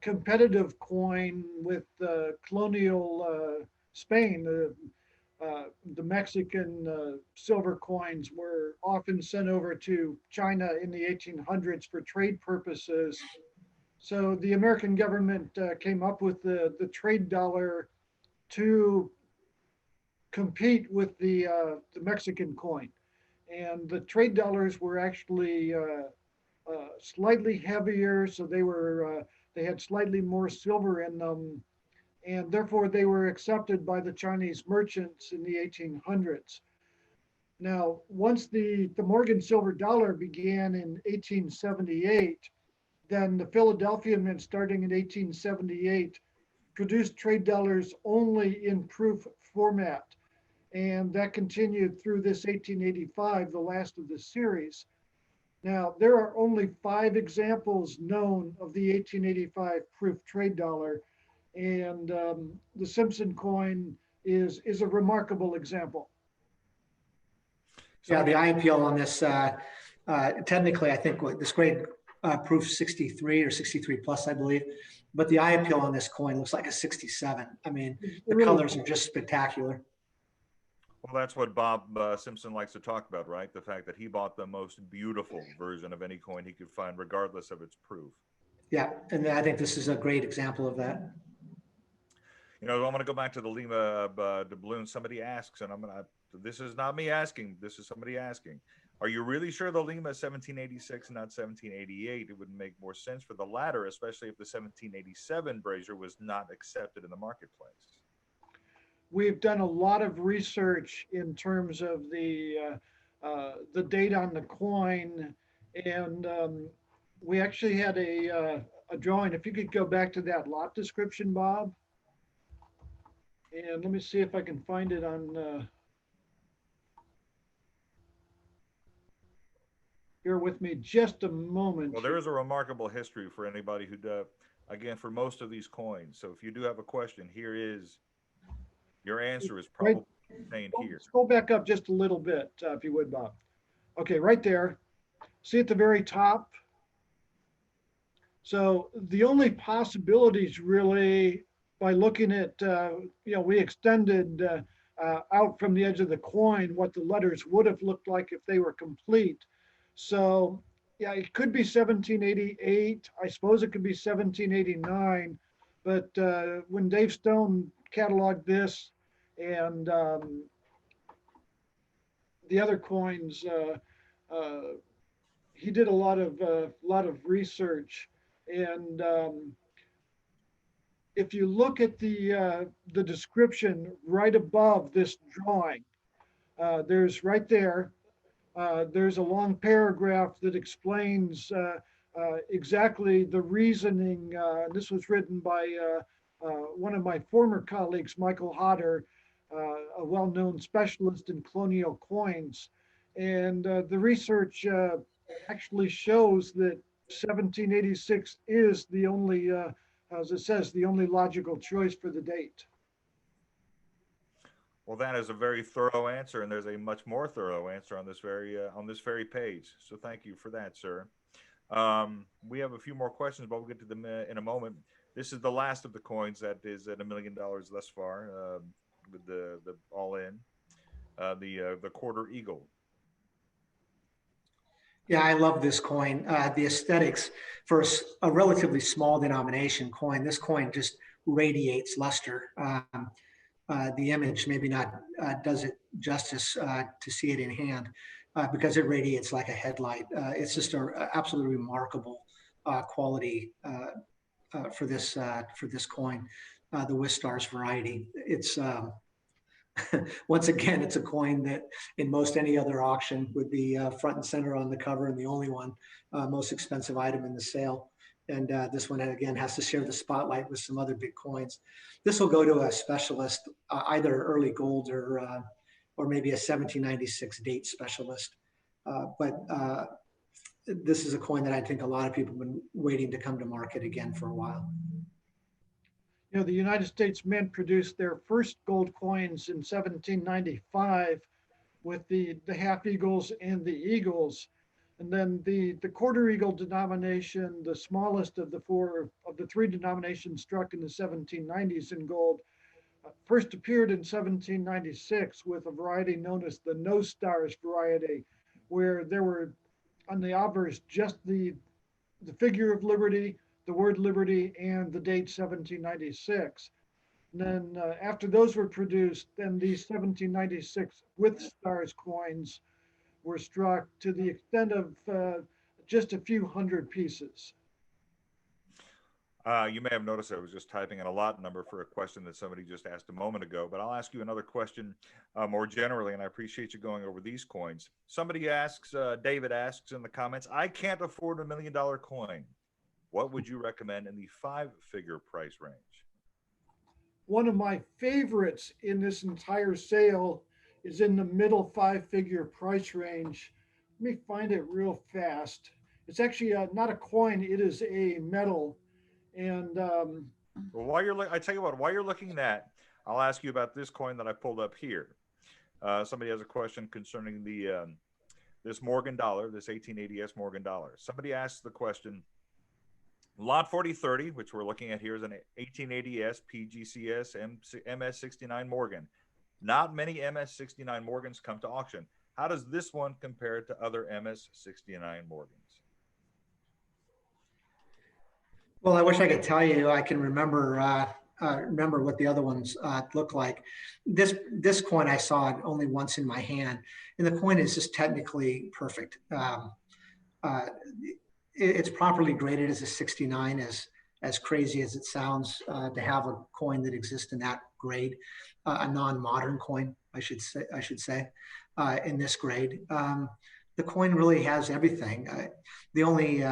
competitive coin with colonial Spain. the Mexican silver coins were often sent over to China in the 1800s for trade purposes. So the American government came up with the trade dollar to compete with the Mexican coin. And the trade dollars were actually slightly heavier, so they had slightly more silver in them, and therefore they were accepted by the Chinese merchants in the 1800s. Now, once the Morgan silver dollar began in 1878, then the Philadelphia Mint, starting in 1878, produced trade dollars only in proof format. And that continued through this 1885, the last of the series. Now, there are only 5 examples known of the 1885 proof trade dollar, and the Simpson coin is a remarkable example. Yeah, the IPL on this, technically, I think this grade proof 63 or 63 plus, I believe, but the IPL on this coin looks like a 67. I mean, the really colors are just spectacular. Well, that's what Bob Simpson likes to talk about, right? The fact that he bought the most beautiful version of any coin he could find, regardless of its proof. Yeah, and I think this is a great example of that. You know, I'm going to go back to the Lima doubloon. Somebody asks, and this is not me asking, this is somebody asking, are you really sure the Lima is 1786 and not 1788? It would make more sense for the latter, especially if the 1787 brazier was not accepted in the marketplace. We've done a lot of research in terms of the date on the coin, and we actually had a drawing. If you could go back to that lot description, Bob, and let me see if I can find it on. Bear with me just a moment. Well, there is a remarkable history for anybody who does, again, for most of these coins. So if you do have a question, here is your answer is probably contained here. Scroll back up just a little bit, if you would, Bob. Okay, right there. See at the very top? So the only possibilities really, by looking at, we extended out from the edge of the coin what the letters would have looked like if they were complete. So yeah, it could be 1788. I suppose it could be 1789. But when Dave Stone cataloged this, and the other coins, he did a lot of research. And if you look at the description right above this drawing, there's right there. There's a long paragraph that explains exactly the reasoning. This was written by one of my former colleagues, Michael Hodder, a well-known specialist in colonial coins. And the research actually shows that 1786 is the only, as it says, the only logical choice for the date. Well, that is a very thorough answer, and there's a much more thorough answer on this very page. So thank you for that, sir. We have a few more questions, but we'll get to them in a moment. This is the last of the coins that is at $1 million thus far, with the all in, the quarter eagle. Yeah, I love this coin. The aesthetics for a relatively small denomination coin. This coin just radiates luster. The image maybe not does it justice to see it in hand because it radiates like a headlight. It's just an absolutely remarkable quality for this coin, the Wistars variety. It's once again, it's a coin that in most any other auction would be front and center on the cover and the only one most expensive item in the sale. And this one, again, has to share the spotlight with some other big coins. This will go to a specialist, either early gold or maybe a 1796 date specialist. But this is a coin that I think a lot of people have been waiting to come to market again for a while. You know, the United States Mint produced their first gold coins in 1795 with the half eagles and the eagles. And then the quarter eagle denomination, the smallest of the three denominations struck in the 1790s in gold, first appeared in 1796 with a variety known as the No Stars variety, where there were on the obverse just the figure of liberty, the word liberty, and the date 1796. And then after those were produced, then these 1796 with stars coins were struck to the extent of just a few hundred pieces. You may have noticed I was just typing in a lot number for a question that somebody just asked a moment ago, but I'll ask you another question more generally, and I appreciate you going over these coins. Somebody asks, David asks in the comments, I can't afford $1 million coin. What would you recommend in the 5-figure price range? One of my favorites in this entire sale is in the middle 5-figure price range. Let me find it real fast. It's actually not a coin, it is a medal. And well, I tell you what, while you're looking at that, I'll ask you about this coin that I pulled up here. Somebody has a question concerning the this Morgan dollar, this 1880s Morgan dollar. Somebody asked the question, Lot 4030, which we're looking at here, is an 1880s PGCS MS69 Morgan. Not many MS69 Morgans come to auction. How does this one compare to other MS69 Morgans? Well, I wish I could tell you I can remember what the other ones look like. This coin I saw it only once in my hand, and the coin is just technically perfect. It's properly graded as a 69, as crazy as it sounds to have a coin that exists in that grade, a non-modern coin, I should say, in this grade. The coin really has everything. The only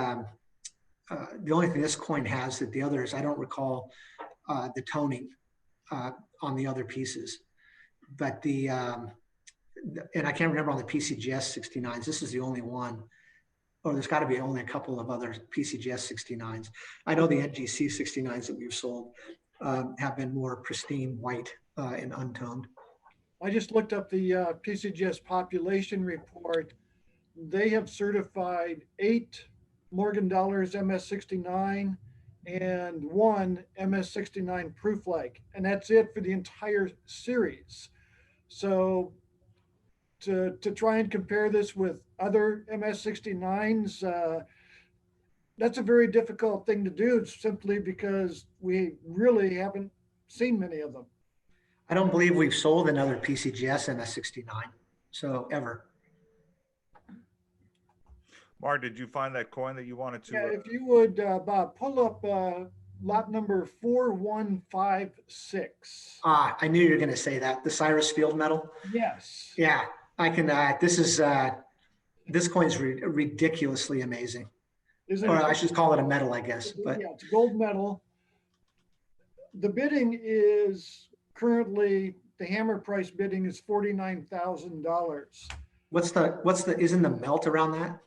thing this coin has that the others, I don't recall the toning on the other pieces, but and I can't remember on the PCGS 69s. This is the only one. Or there's got to be only a couple of other PCGS 69s. I know the NGC 69s that we've sold have been more pristine white and untoned. I just looked up the PCGS population report. They have certified 8 Morgan dollars MS69 and 1 MS69 proof-like, and that's it for the entire series. So to try and compare this with other MS69s, that's a very difficult thing to do simply because we really haven't seen many of them. I don't believe we've sold another PCGS MS69, so ever. Mark, did you find that coin that you wanted to? Yeah, if you would, Bob, pull up lot number 4156. I knew you were going to say that. The Cyrus Field medal? Yes. Yeah, I can. This coin's ridiculously amazing. Or I should call it a medal, I guess. But yeah, it's a gold medal. The bidding is currently, the hammer price bidding is $49,000. Isn't the melt around that?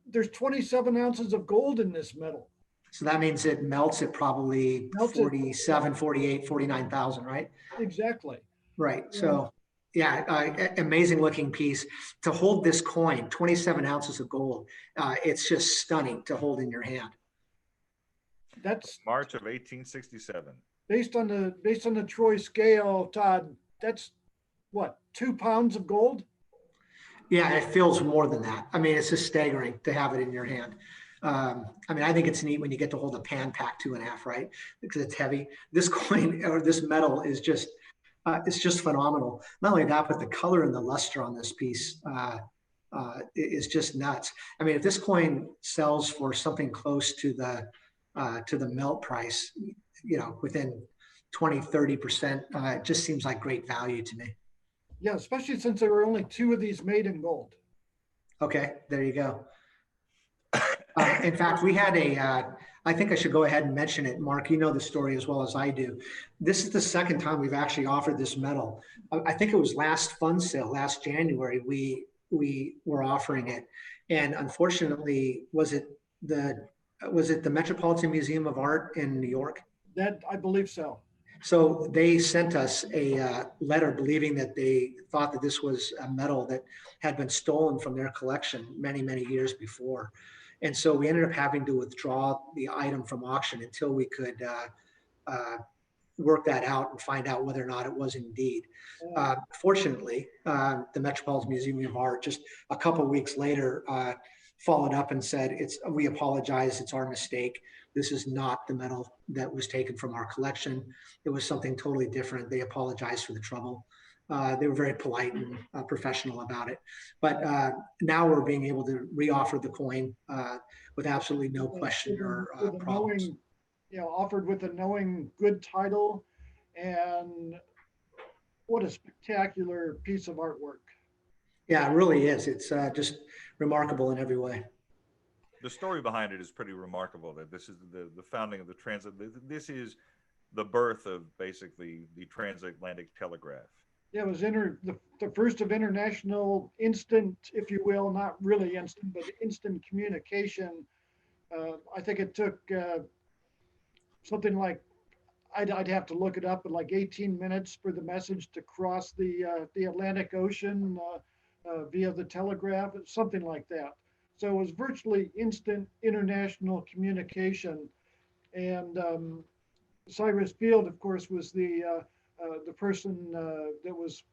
There's 27 ounces of gold in this medal. So that means it melts at probably 47, 48, 49,000, right? Exactly. Right. So yeah, amazing looking piece. To hold this coin, 27 ounces of gold, it's just stunning to hold in your hand. That's March of 1867. Based on the Troy scale, Todd, that's what, 2 pounds of gold? Yeah, it feels more than that. I mean, it's just staggering to have it in your hand. I mean, I think it's neat when you get to hold a pan pack 2.5, right? Because it's heavy. This coin or this metal is just, it's just phenomenal. Not only that, but the color and the luster on this piece is just nuts. I mean, if this coin sells for something close to the melt price, you know, within 20, 30%, it just seems like great value to me. Yeah, especially since there were only 2 of these made in gold. Okay, there you go. In fact, we had I think I should go ahead and mention it. Mark, you know the story as well as I do. This is the second time we've actually offered this medal. I think it was last fund sale, last January, we were offering it. And unfortunately, was it the Metropolitan Museum of Art in New York? That, I believe so. So they sent us a letter believing that they thought that this was a medal that had been stolen from their collection many, many years before. And so we ended up having to withdraw the item from auction until we could work that out and find out whether or not it was indeed. Fortunately, the Metropolitan Museum of Art just a couple of weeks later followed up and said, we apologize, it's our mistake. This is not the metal that was taken from our collection. It was something totally different. They apologized for the trouble. They were very polite and professional about it. But now we're being able to reoffer the coin with absolutely no question or problems. Offered with a knowing good title, and what a spectacular piece of artwork. Yeah, it really is. It's just remarkable in every way. The story behind it is pretty remarkable. That this is the founding of the transit. This is the birth of basically the transatlantic telegraph. Yeah, it was the first of international instant, if you will, not really instant, but instant communication. I think it took something like, I'd have to look it up, but like 18 minutes for the message to cross the Atlantic Ocean via the telegraph, something like that. So it was virtually instant international communication. And Cyrus Field, of course, was the person that was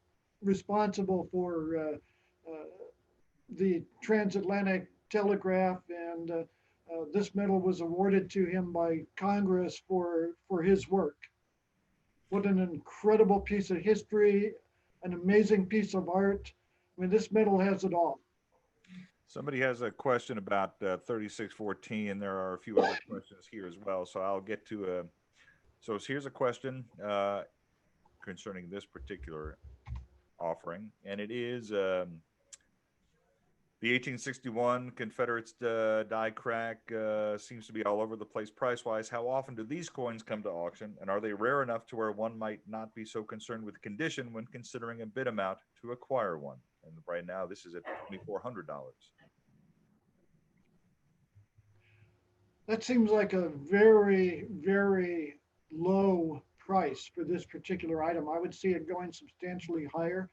responsible for the transatlantic telegraph, and this medal was awarded to him by Congress for his work. What an incredible piece of history, an amazing piece of art. I mean, this medal has it all. Somebody has a question about 3614, and there are a few other questions here as well. So I'll get to. So here's a question concerning this particular offering, and it is the 1861 Confederates die crack seems to be all over the place price-wise. How often do these coins come to auction, and are they rare enough to where one might not be so concerned with condition when considering a bid amount to acquire one? And right now, this is at $2,400. That seems like a very, very low price for this particular item. I would see it going substantially higher.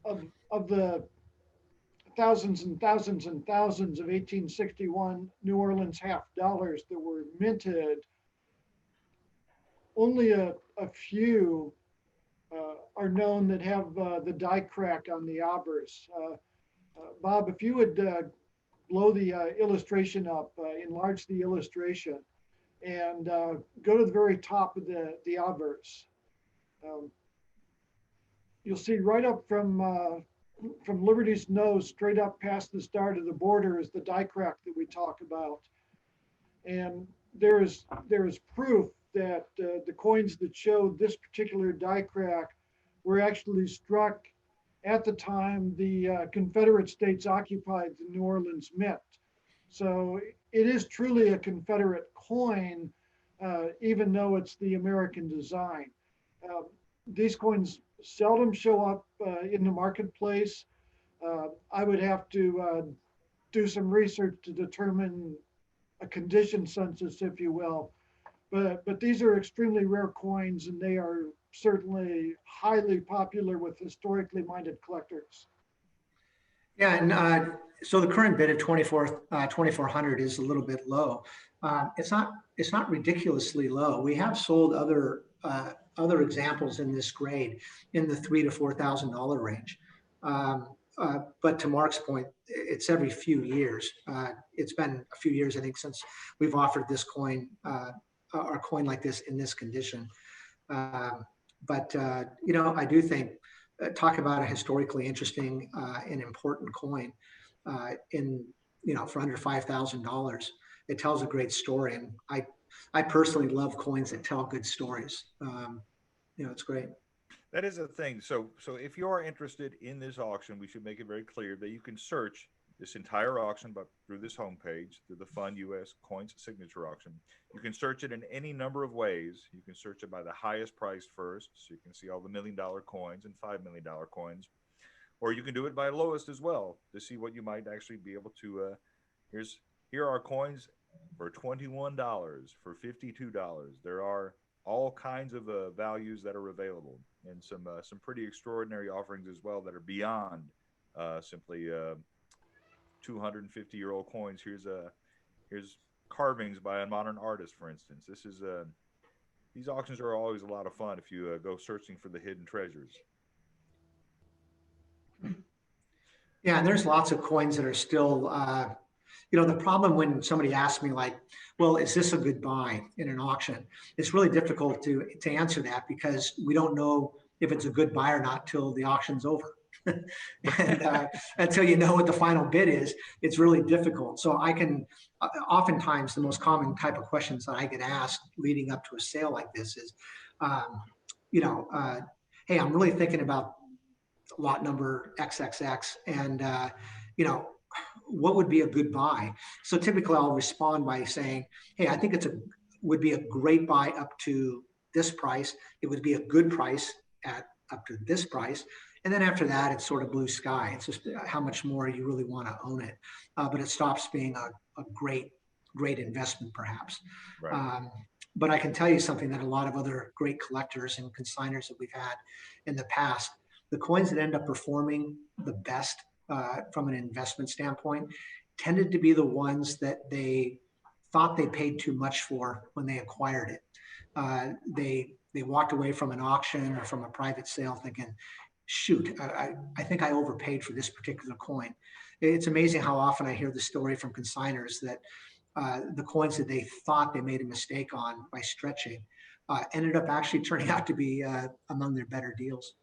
Of the thousands and thousands and thousands of 1861 New Orleans half dollars that were minted, only a few are known that have the die crack on the obverse. Bob, if you would blow the illustration up, enlarge the illustration, and go to the very top of the obverse. You'll see right up from Liberty's nose, straight up past the start of the border, is the die crack that we talk about. And there is proof that the coins that showed this particular die crack were actually struck at the time the Confederate States occupied the New Orleans Mint. So it is truly a Confederate coin, even though it's the American design. These coins seldom show up in the marketplace. I would have to do some research to determine a condition census, if you will. But these are extremely rare coins, and they are certainly highly popular with historically minded collectors. Yeah, and so the current bid at 2,400 is a little bit low. It's not ridiculously low. We have sold other examples in this grade in the $3,000 to $4,000 range. But to Mark's point, it's every few years. It's been a few years, I think, since we've offered this coin, or a coin like this in this condition. But I do think, talk about a historically interesting and important coin for under $5,000. It tells a great story, and I personally love coins that tell good stories. It's great. That is a thing. So if you are interested in this auction, we should make it very clear that you can search this entire auction, but through this homepage, through the Fund US Coins Signature Auction. You can search it in any number of ways. You can search it by the highest price first, so you can see all the $1 million coins and $5 million coins. Or you can do it by lowest as well to see what you might actually be able to. Here are coins for $21, for $52. There are all kinds of values that are available, and some pretty extraordinary offerings as well that are beyond simply 250-year-old coins. Here's carvings by a modern artist, for instance. This is these auctions are always a lot of fun if you go searching for the hidden treasures. Yeah, and there's lots of coins that are still, the problem when somebody asks me like, well, is this a good buy in an auction? It's really difficult to answer that because we don't know if it's a good buy or not till the auction's over. And until you know what the final bid is, it's really difficult. So I can, oftentimes the most common type of questions that I get asked leading up to a sale like this is, hey, I'm really thinking about lot number XXX, and what would be a good buy? So typically I'll respond by saying, hey, I think would be a great buy up to this price. It would be a good price at up to this price. And then after that, it's sort of blue sky. It's just how much more you really want to own it. But it stops being a great investment, perhaps. Right. But I can tell you something that a lot of other great collectors and consigners that we've had in the past, the coins that end up performing the best from an investment standpoint tended to be the ones that they thought they paid too much for when they acquired it. They walked away from an auction or from a private sale thinking, shoot, I think I overpaid for this particular coin. It's amazing how often I hear the story from consigners that the coins that they thought they made a mistake on by stretching ended up actually turning out to be among their better deals.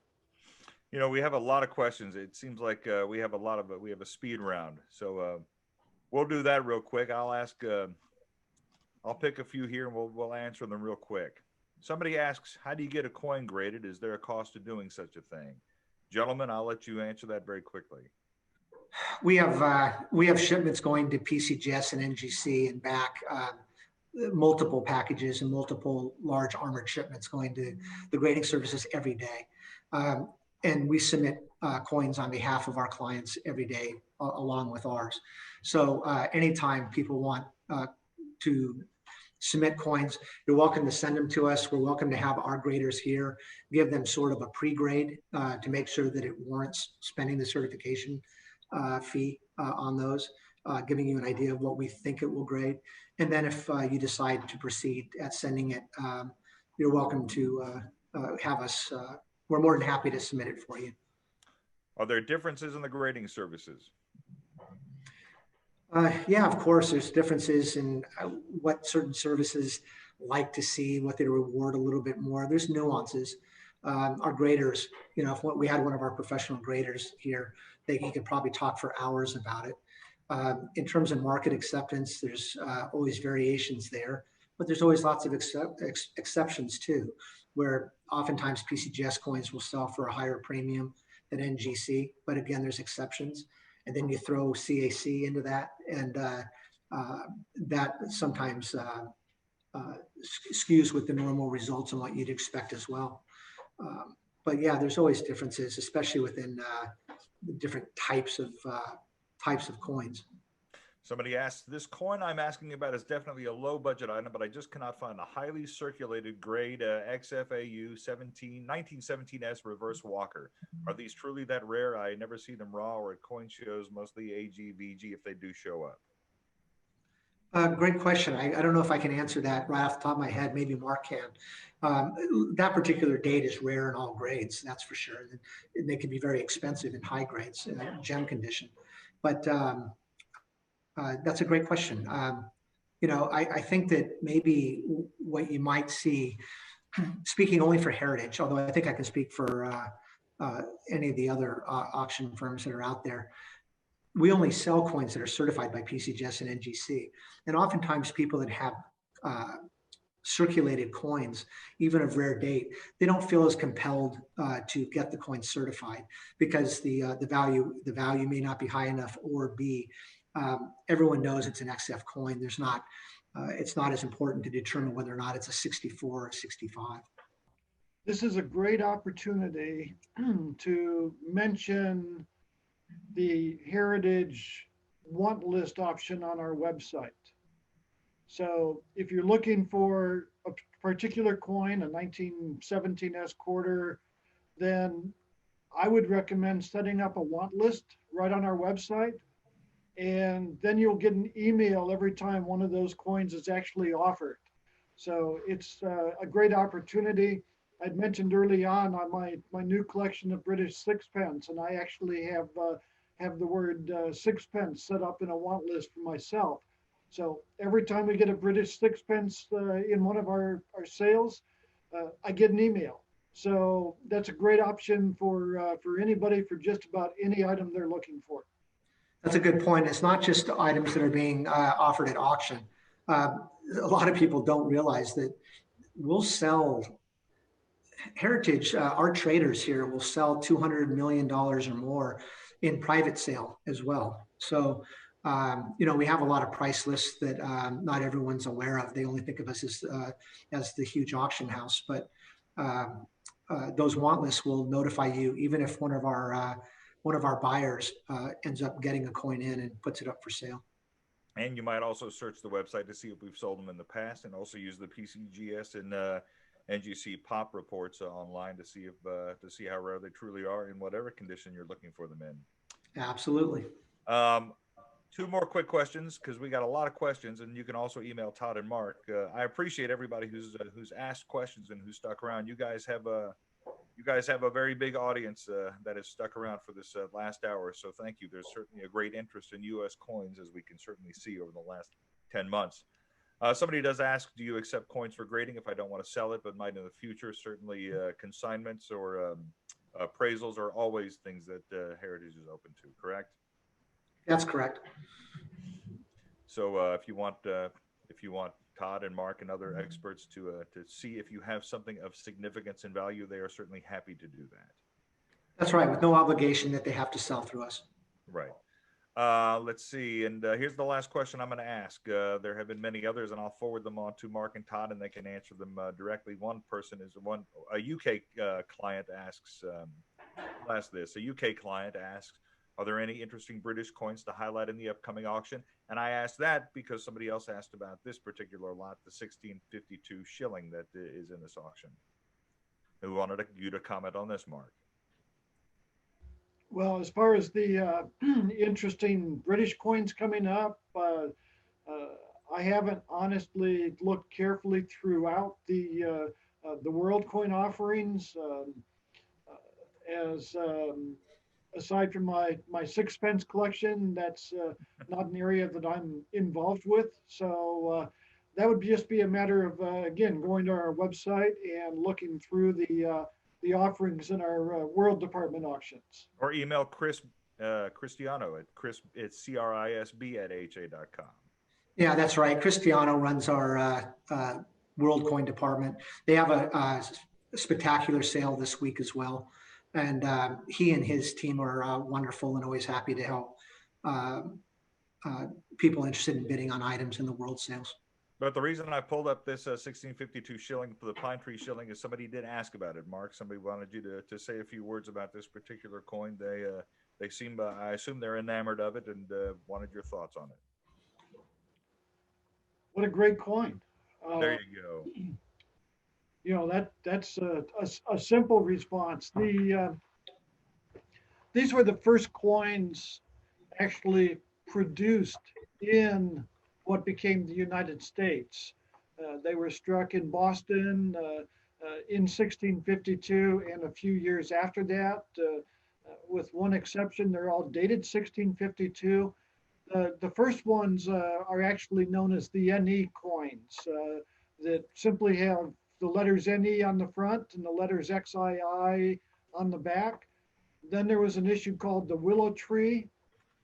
We have a lot of questions. It seems like we have a speed round. So we'll do that real quick. I'll pick a few here and we'll answer them real quick. Somebody asks, how do you get a coin graded? Is there a cost to doing such a thing? Gentlemen, I'll let you answer that very quickly. We have shipments going to PCGS and NGC and back, multiple packages and multiple large armored shipments going to the grading services every day. And we submit coins on behalf of our clients every day along with ours. So anytime people want to submit coins, you're welcome to send them to us. We're welcome to have our graders here, give them sort of a pre-grade to make sure that it warrants spending the certification fee on those, giving you an idea of what we think it will grade. And then if you decide to proceed at sending it, you're welcome to have us, we're more than happy to submit it for you. Are there differences in the grading services? Yeah, of course, there's differences in what certain services like to see, what they reward a little bit more. There's nuances. Our graders, if we had one of our professional graders here, he could probably talk for hours about it. In terms of market acceptance, there's always variations there, but there's always lots of exceptions too, where oftentimes PCGS coins will sell for a higher premium than NGC, but again, there's exceptions. And then you throw CAC into that, and that sometimes skews with the normal results and what you'd expect as well. But yeah, there's always differences, especially within the different types of coins. Somebody asks, this coin I'm asking about is definitely a low budget item, but I just cannot find a highly circulated grade XFAU 1917S reverse walker. Are these truly that rare? I never see them raw or at coin shows, mostly AG, VG if they do show up. Great question. I don't know if I can answer that right off the top of my head. Maybe Mark can. That particular date is rare in all grades, that's for sure. And they can be very expensive in high grades, gem condition. But that's a great question. I think that maybe what you might see, speaking only for Heritage, although I think I can speak for any of the other auction firms that are out there, we only sell coins that are certified by PCGS and NGC. And oftentimes people that have circulated coins, even of rare date, they don't feel as compelled to get the coin certified because the value may not be high enough, or B, everyone knows it's an XF coin. There's not, it's not as important to determine whether or not it's a 64 or 65. This is a great opportunity to mention the Heritage want list option on our website. So if you're looking for a particular coin, a 1917S quarter, then I would recommend setting up a want list right on our website. and then you'll get an email every time one of those coins is actually offered. So it's a great opportunity. I'd mentioned early on my new collection of British sixpence, and I actually have the word sixpence set up in a want list for myself. So every time we get a British sixpence in one of our sales, I get an email. So that's a great option for anybody for just about any item they're looking for. That's a good point. It's not just items that are being offered at auction. A lot of people don't realize that we'll sell heritage, our traders here will sell $200 million or more in private sale as well. So, we have a lot of price lists that not everyone's aware of. They only think of us as the huge auction house, but those want lists will notify you even if one of our buyers ends up getting a coin in and puts it up for sale. And you might also search the website to see if we've sold them in the past, and also use the PCGS and NGC pop reports online to see how rare they truly are in whatever condition you're looking for them in. Absolutely. Two more quick questions, because we got a lot of questions, and you can also email Todd and Mark. I appreciate everybody who's asked questions and who's stuck around. You guys have a very big audience that has stuck around for this last hour, so thank you. There's certainly a great interest in U.S. coins, as we can certainly see over the last 10 months. Somebody does ask, do you accept coins for grading if I don't want to sell it, but might in the future? Certainly consignments or appraisals are always things that Heritage is open to, correct? That's correct. So if you want Todd and Mark and other experts to see if you have something of significance and value, they are certainly happy to do that. That's right, with no obligation that they have to sell through us. Right. Let's see. And here's the last question I'm going to ask. There have been many others, and I'll forward them on to Mark and Todd, and they can answer them directly. One person is a UK client asks, I'll ask this. A UK client asks, are there any interesting British coins to highlight in the upcoming auction? And I asked that because somebody else asked about this particular lot, the 1652 shilling that is in this auction. Who wanted you to comment on this, Mark? Well, as far as the interesting British coins coming up, I haven't honestly looked carefully throughout the world coin offerings. Aside from my sixpence collection, that's not an area that I'm involved with. So that would just be a matter of, again, going to our website and looking through the offerings in our World Department auctions. Or email Chris Cristiano at CRISB@ha.com. Yeah, that's right. Cristiano runs our World Coin Department. They have a spectacular sale this week as well. And he and his team are wonderful and always happy to help people interested in bidding on items in the world sales. But the reason I pulled up this 1652 shilling for the pine tree shilling is somebody did ask about it. Mark, somebody wanted you to say a few words about this particular coin. They seem, I assume they're enamored of it and wanted your thoughts on it. What a great coin. There you go. You know, that's a simple response. These were the first coins actually produced in what became the United States. They were struck in Boston in 1652 and a few years after that, with one exception. They're all dated 1652. The first ones are actually known as the NE coins that simply have the letters NE on the front and the letters XII on the back. Then there was an issue called the Willow Tree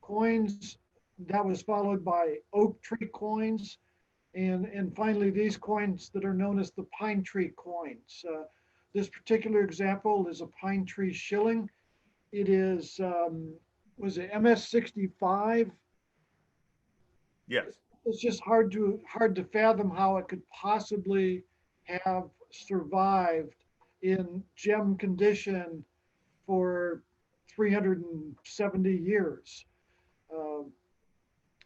coins. That was followed by Oak Tree coins. And finally, these coins that are known as the Pine Tree coins. This particular example is a Pine Tree shilling. It is, was it MS-65? Yes. It's just hard to fathom how it could possibly have survived in gem condition for 370 years.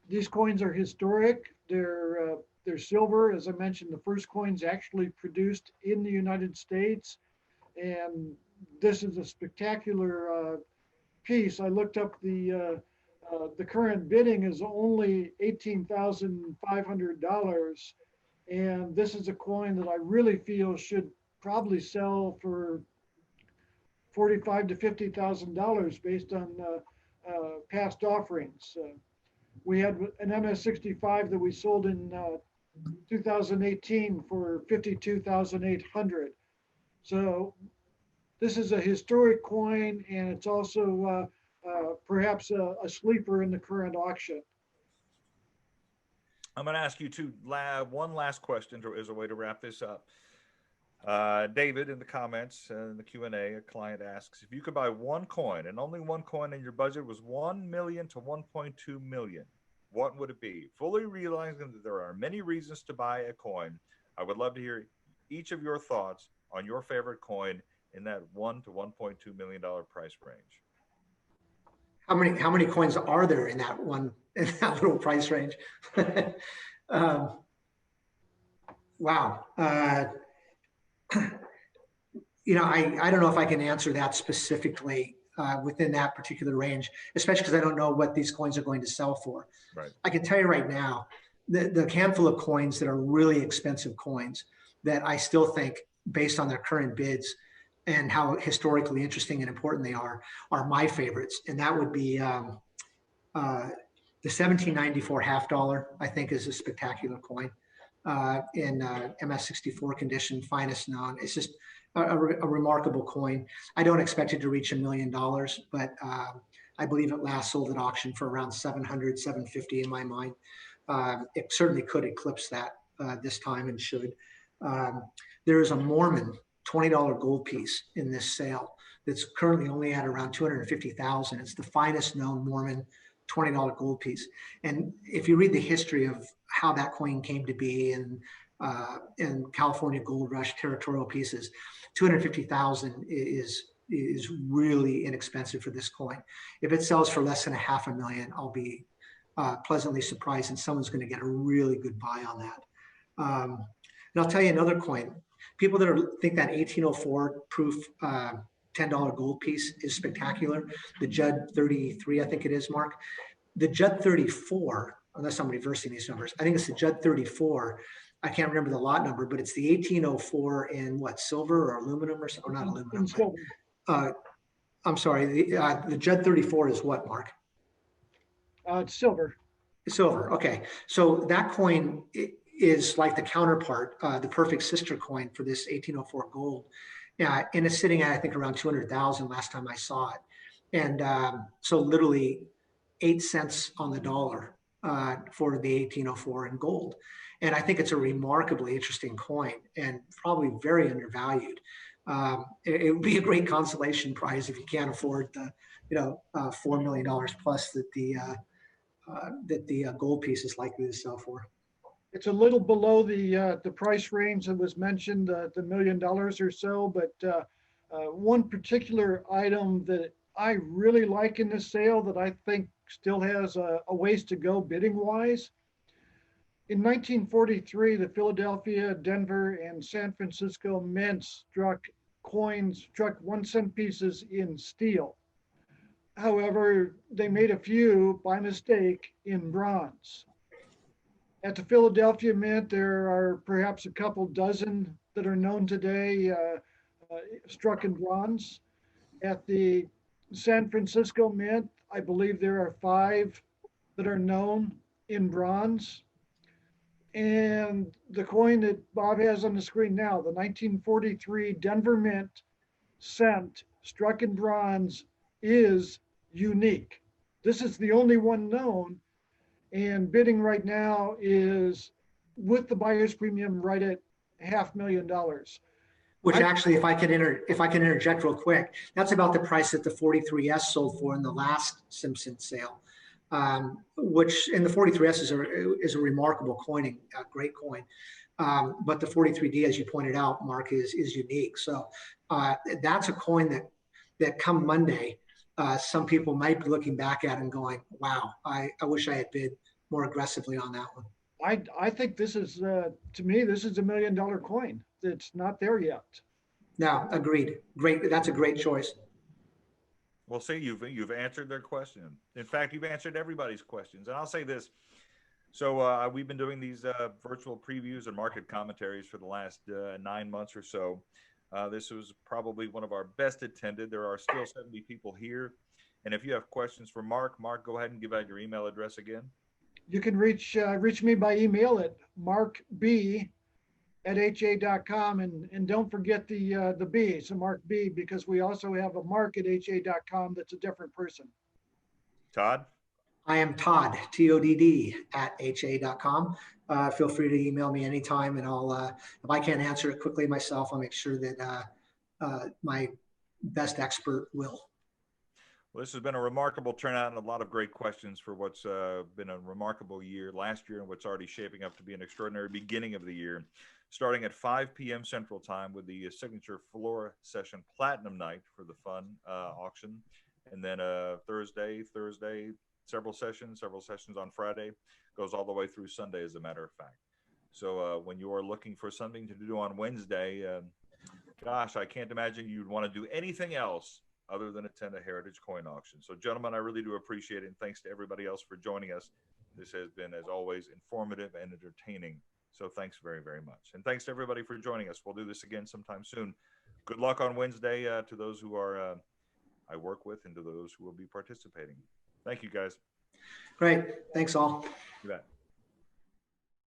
These coins are historic. They're silver. As I mentioned, the first coins actually produced in the United States. And this is a spectacular piece. I looked up the The current bidding is only $18,500. And this is a coin that I really feel should probably sell for $45,000 to $50,000 based on past offerings. We had an MS65 that we sold in 2018 for 52,800. So this is a historic coin, and it's also perhaps a sleeper in the current auction. I'm going to ask you one last question as a way to wrap this up. David, in the comments in the Q&A, a client asks, if you could buy one coin and only one coin and your budget was 1 million to 1.2 million, what would it be? Fully realizing that there are many reasons to buy a coin, I would love to hear each of your thoughts on your favorite coin in that $1 to $1.2 million price range. How many coins are there in that little price range? Wow. You know, I don't know if I can answer that specifically within that particular range, especially because I don't know what these coins are going to sell for. Right. I can tell you right now, the handful of coins that are really expensive coins that I still think, based on their current bids and how historically interesting and important they are my favorites. And that would be the 1794 half dollar, I think, is a spectacular coin in MS64 condition, finest known. It's just a remarkable coin. I don't expect it to reach $1 million, but I believe it last sold at auction for around 700, 750 in my mind. It certainly could eclipse that this time, and should. There is a Mormon $20 gold piece in this sale that's currently only at around 250,000. It's the finest known Mormon $20 gold piece. And if you read the history of how that coin came to be and California Gold Rush territorial pieces, 250,000 is really inexpensive for this coin. If it sells for less than $500,000, I'll be pleasantly surprised, and someone's going to get a really good buy on that. And I'll tell you another coin. People that think that 1804 proof $10 gold piece is spectacular. The Judd 33, I think it is, Mark. The Judd 34, unless I'm reversing these numbers, I think it's the Judd 34. I can't remember the lot number, but it's the 1804 in what, silver or aluminum or not aluminum? But, I'm sorry, the Judd 34 is what, Mark? It's silver. Silver, okay. So that coin is like the counterpart, the perfect sister coin for this 1804 gold. And it's sitting at, I think, around 200,000 last time I saw it. And so literally 8 cents on the dollar for the 1804 in gold. And I think it's a remarkably interesting coin and probably very undervalued. It would be a great consolation prize if you can't afford the, $4 million plus that the gold piece is likely to sell for. It's a little below the price range that was mentioned, the $1 million or so. But one particular item that I really like in this sale that I think still has a ways to go bidding wise. In 1943, the Philadelphia, Denver, and San Francisco mints struck 1-cent pieces in steel. However, they made a few by mistake in bronze. At the Philadelphia Mint, there are perhaps a couple dozen that are known today struck in bronze. At the San Francisco Mint, I believe there are 5 that are known in bronze. And the coin that Bob has on the screen now, the 1943 Denver Mint cent struck in bronze, is unique. This is the only one known, and bidding right now is with the buyer's premium right at $500,000. Which actually, if I can interject real quick, that's about the price that the 43S sold for in the last Simpson sale. Which, and the 43S is a remarkable coin, a great coin. But the 43D, as you pointed out, Mark, is unique. So that's a coin that come Monday, some people might be looking back at and going, wow, I wish I had bid more aggressively on that one. I think this is, to me, this is $1 million coin. It's not there yet. No, agreed. Great. That's a great choice. Well, see, you've answered their question. In fact, you've answered everybody's questions. And I'll say this. So we've been doing these virtual previews and market commentaries for the last 9 months or so. This was probably one of our best attended. There are still 70 people here. And if you have questions for Mark, go ahead and give out your email address again. You can reach me by email at markb@ha.com, and don't forget the B, so Mark B, because we also have a mark@ha.com that's a different person. Todd? I am Todd, TODD, @ha.com. Feel free to email me anytime, and I'll, if I can't answer it quickly myself, I'll make sure that my best expert will. Well, this has been a remarkable turnout and a lot of great questions for what's been a remarkable year last year and what's already shaping up to be an extraordinary beginning of the year. Starting at 5 p.m. Central Time with the signature floor session Platinum Night for the fun auction. And then Thursday, several sessions on Friday, goes all the way through Sunday, as a matter of fact. So when you are looking for something to do on Wednesday, gosh, I can't imagine you'd want to do anything else other than attend a Heritage Coin Auction. So, gentlemen, I really do appreciate it, and thanks to everybody else for joining us. This has been, as always, informative and entertaining. So thanks very, very much. And thanks to everybody for joining us. We'll do this again sometime soon. Good luck on Wednesday to those who are I work with and to those who will be participating. Thank you, guys. Great. Thanks all. You bet.